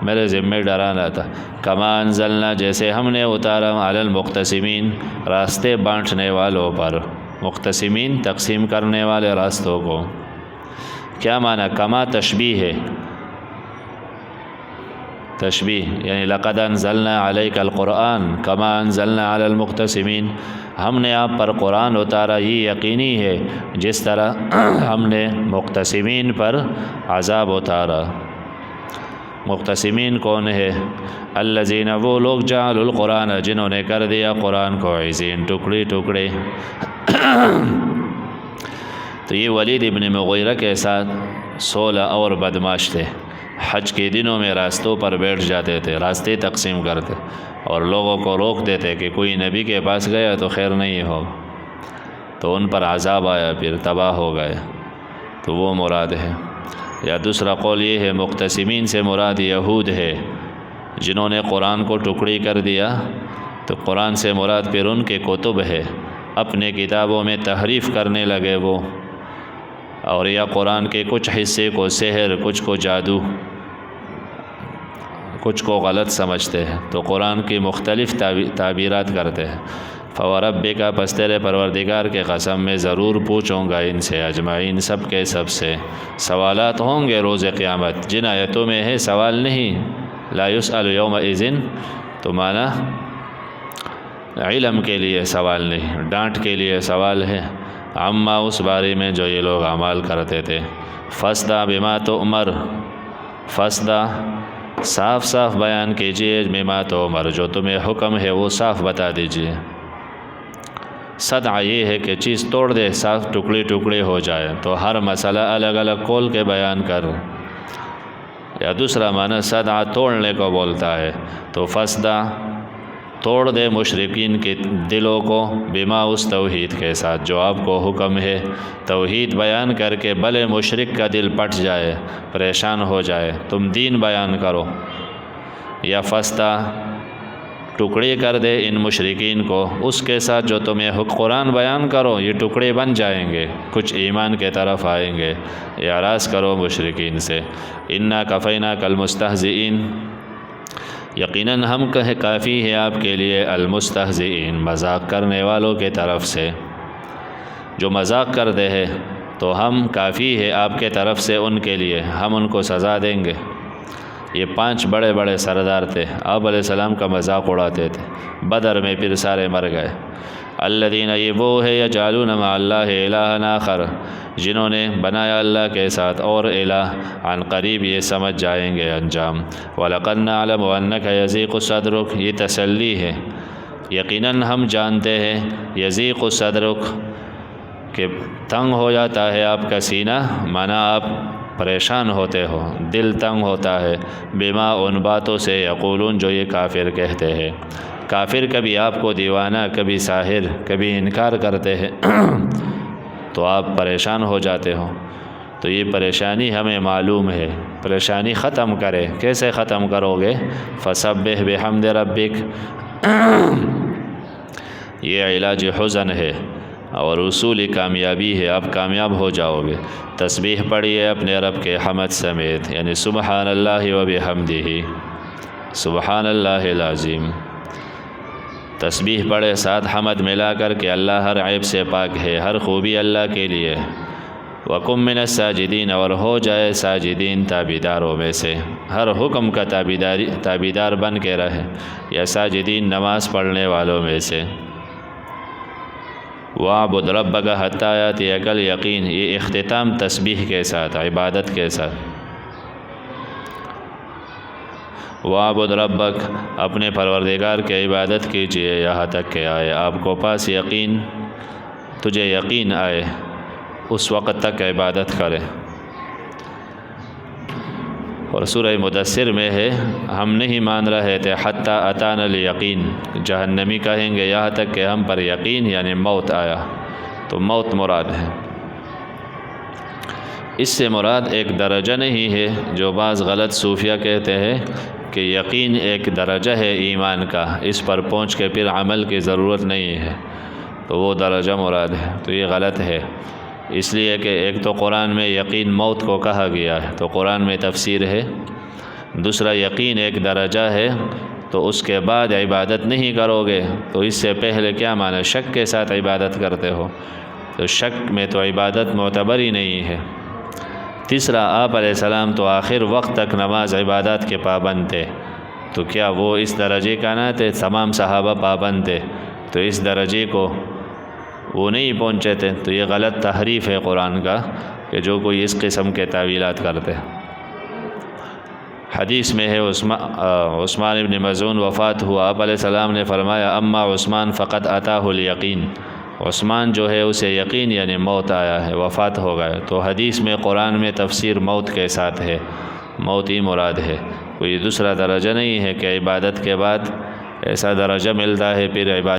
[SPEAKER 2] میرے ذمہ ڈرانا تھا۔ کما انزلنا، جیسے ہم نے اتارا، علی المقتسمین، راستے بانٹنے والوں پر، مقتسمین تقسیم کرنے والے راستوں کو۔ کیا معنی؟ کما تشبیہ ہے، تشبیہ یعنی لقد انزلنا علیک القرآن کما انزلنا علی المقتسمین، ہم نے آپ پر قرآن اتارا، یہ یقینی ہے جس طرح ہم نے مقتسمین پر عذاب اتارا۔ مقتسمین کون ہے؟ الذین، وہ لوگ، جعلوا القرآن، جنہوں نے کر دیا قرآن کو عزین، ٹکڑے ٹکڑے۔ تو یہ ولید ابن مغیرہ کے ساتھ 16 اور بدماش تھے، حج کے دنوں میں راستوں پر بیٹھ جاتے تھے، راستے تقسیم کرتے اور لوگوں کو روک دیتے کہ کوئی نبی کے پاس گیا تو خیر نہیں ہو، تو ان پر عذاب آیا، پھر تباہ ہو گئے، تو وہ مراد ہے۔ یا دوسرا قول یہ ہے مقتسمین سے مراد یہود ہے، جنہوں نے قرآن کو ٹکڑی کر دیا، تو قرآن سے مراد پھر ان کے کتب ہے، اپنے کتابوں میں تحریف کرنے لگے وہ، اور یا قرآن کے کچھ حصے کو سحر، کچھ کو جادو، کچھ کو غلط سمجھتے ہیں، تو قرآن کی مختلف تعبیرات کرتے ہیں۔ فوربک، پس تیرے پروردگار کے قسم میں ضرور پوچھوں گا ان سے، اجمعین، سب کے سب سے، سوالات ہوں گے روز قیامت، جن آیتوں میں ہے سوال نہیں، لا یسأل یومئذ، تو معنی علم کے لیے سوال نہیں، ڈانٹ کے لیے سوال ہے، عما، اس بارے میں جو یہ لوگ اعمال کرتے تھے۔ فاصدع بما تؤمر، فاصدع، صاف صاف بیان کیجیے، بما تؤمر، جو تمہیں حکم ہے وہ صاف بتا دیجیے۔ صدع یہ ہے کہ چیز توڑ دے، صاف ٹکڑے ٹکڑے ہو جائے، تو ہر مسئلہ الگ الگ کھول کے بیان کر۔ یا دوسرا معنی صدع توڑنے کو بولتا ہے، تو فاصدع، توڑ دے مشرکین کے دلوں کو، بما، اس توحید کے ساتھ جو آپ کو حکم ہے، توحید بیان کر کے بھلے مشرک کا دل پٹ جائے، پریشان ہو جائے، تم دین بیان کرو۔ یا فاصدع، ٹکڑے کر دے ان مشرکین کو اس کے ساتھ جو تمہیں قرآن بیان کرو یہ ٹکڑے بن جائیں گے، کچھ ایمان کے طرف آئیں گے۔ اعراض کرو مشرکین سے۔ انا کفیناک المستہزئین، یقیناً ہم کافی ہے آپ کے لیے المستہزئین، مذاق کرنے والوں کے طرف سے، جو مذاق کرتے ہیں تو ہم کافی ہے آپ کے طرف سے ان کے لیے، ہم ان کو سزا دیں گے۔ یہ 5 بڑے بڑے سردار تھے، آپ علیہ السلام کا مذاق اڑاتے تھے، بدر میں پھر سارے مر گئے۔ الذین، یہ وہ ہے یجعلون مع اللہ الہا آخر، جنہوں نے بنایا اللہ کے ساتھ اور الہ، عن قریب یہ سمجھ جائیں گے انجام۔ وَلَقَدْ نَعْلَمُ أَنَّكَ يَضِيقُ صَدْرُكَ، یہ تسلی ہے، یقیناً ہم جانتے ہیں، یضیق صدرک، کہ تنگ ہو جاتا ہے آپ کا سینہ، مانا آپ پریشان ہوتے ہو، دل تنگ ہوتا ہے، بما ان باتوں سے، یقولون جو یہ کافر کہتے ہیں۔ کافر کبھی آپ کو دیوانہ، کبھی ساحر، کبھی انکار کرتے ہیں تو آپ پریشان ہو جاتے ہو۔ تو یہ پریشانی ہمیں معلوم ہے، پریشانی ختم کرے، کیسے ختم کرو گے؟ فسبح بحمد ربک، یہ علاج حزن ہے اور اصول کامیابی ہے، آپ کامیاب ہو جاؤ گے۔ تسبیح پڑھیے اپنے رب کے حمد سمیت، یعنی سبحان اللہ و بحمدہ، سبحان اللہ العظیم۔ تسبیح پڑھے ساتھ حمد ملا کر کے، اللہ ہر عیب سے پاک ہے، ہر خوبی اللہ کے لیے۔ وَقُم مِّنَ السَّاجِدِينَ، اور ہو جائے ساجدین، تابیداروں میں سے، ہر حکم کا تابیدار بن کے رہے، یا ساجدین نماز پڑھنے والوں میں سے۔ وَاعْبُدْ رَبَّكَ حَتَّىٰ يَأْتِيَكَ الْيَقِينُ، یہ اختتام تسبیح کے ساتھ، عبادت کے ساتھ۔ وَاعْبُدْ رَبَّكَ، اپنے پروردگار کی عبادت کیجیے یہاں تک کہ آئے آپ کو پاس یقین، تجھے یقین آئے، اس وقت تک عبادت کرے۔ اور سورہ مدثر میں ہے، ہم نہیں مان رہے تھے حتیٰ اتانا الیقین، جہنمی کہیں گے یہاں تک کہ ہم پر یقین، یعنی موت آیا، تو موت مراد ہے۔ اس سے مراد ایک درجہ نہیں ہے جو بعض غلط صوفیہ کہتے ہیں کہ یقین ایک درجہ ہے ایمان کا، اس پر پہنچ کے پھر عمل کی ضرورت نہیں ہے، تو وہ درجہ مراد ہے، تو یہ غلط ہے۔ اس لیے کہ ایک تو قرآن میں یقین موت کو کہا گیا ہے، تو قرآن میں تفسیر ہے۔ دوسرا، یقین ایک درجہ ہے، تو اس کے بعد عبادت نہیں کرو گے، تو اس سے پہلے کیا معنی؟ شک کے ساتھ عبادت کرتے ہو، تو شک میں تو عبادت معتبر ہی نہیں ہے۔ تیسرا، آپ علیہ السلام تو آخر وقت تک نماز عبادات کے پابند تھے، تو کیا وہ اس درجے کا نہ تھے؟ تمام صحابہ پابند تھے، تو اس درجے کو وہ نہیں پہنچے تھے، تو یہ غلط تحریف ہے قرآن کا کہ جو کوئی اس قسم کے تعویلات کرتے ہیں۔ حدیث میں ہے عثمان ابن مظعون وفات ہوا، آپ علیہ السلام نے فرمایا اما عثمان فقط اتاہ الیقین، عثمان جو ہے اسے یقین یعنی موت آیا ہے، وفات ہو گئے۔ تو حدیث میں قرآن میں تفسیر موت کے ساتھ ہے، موت ہی مراد ہے، کوئی دوسرا درجہ نہیں ہے کہ عبادت کے بعد ایسا درجہ ملتا ہے پھر عبادت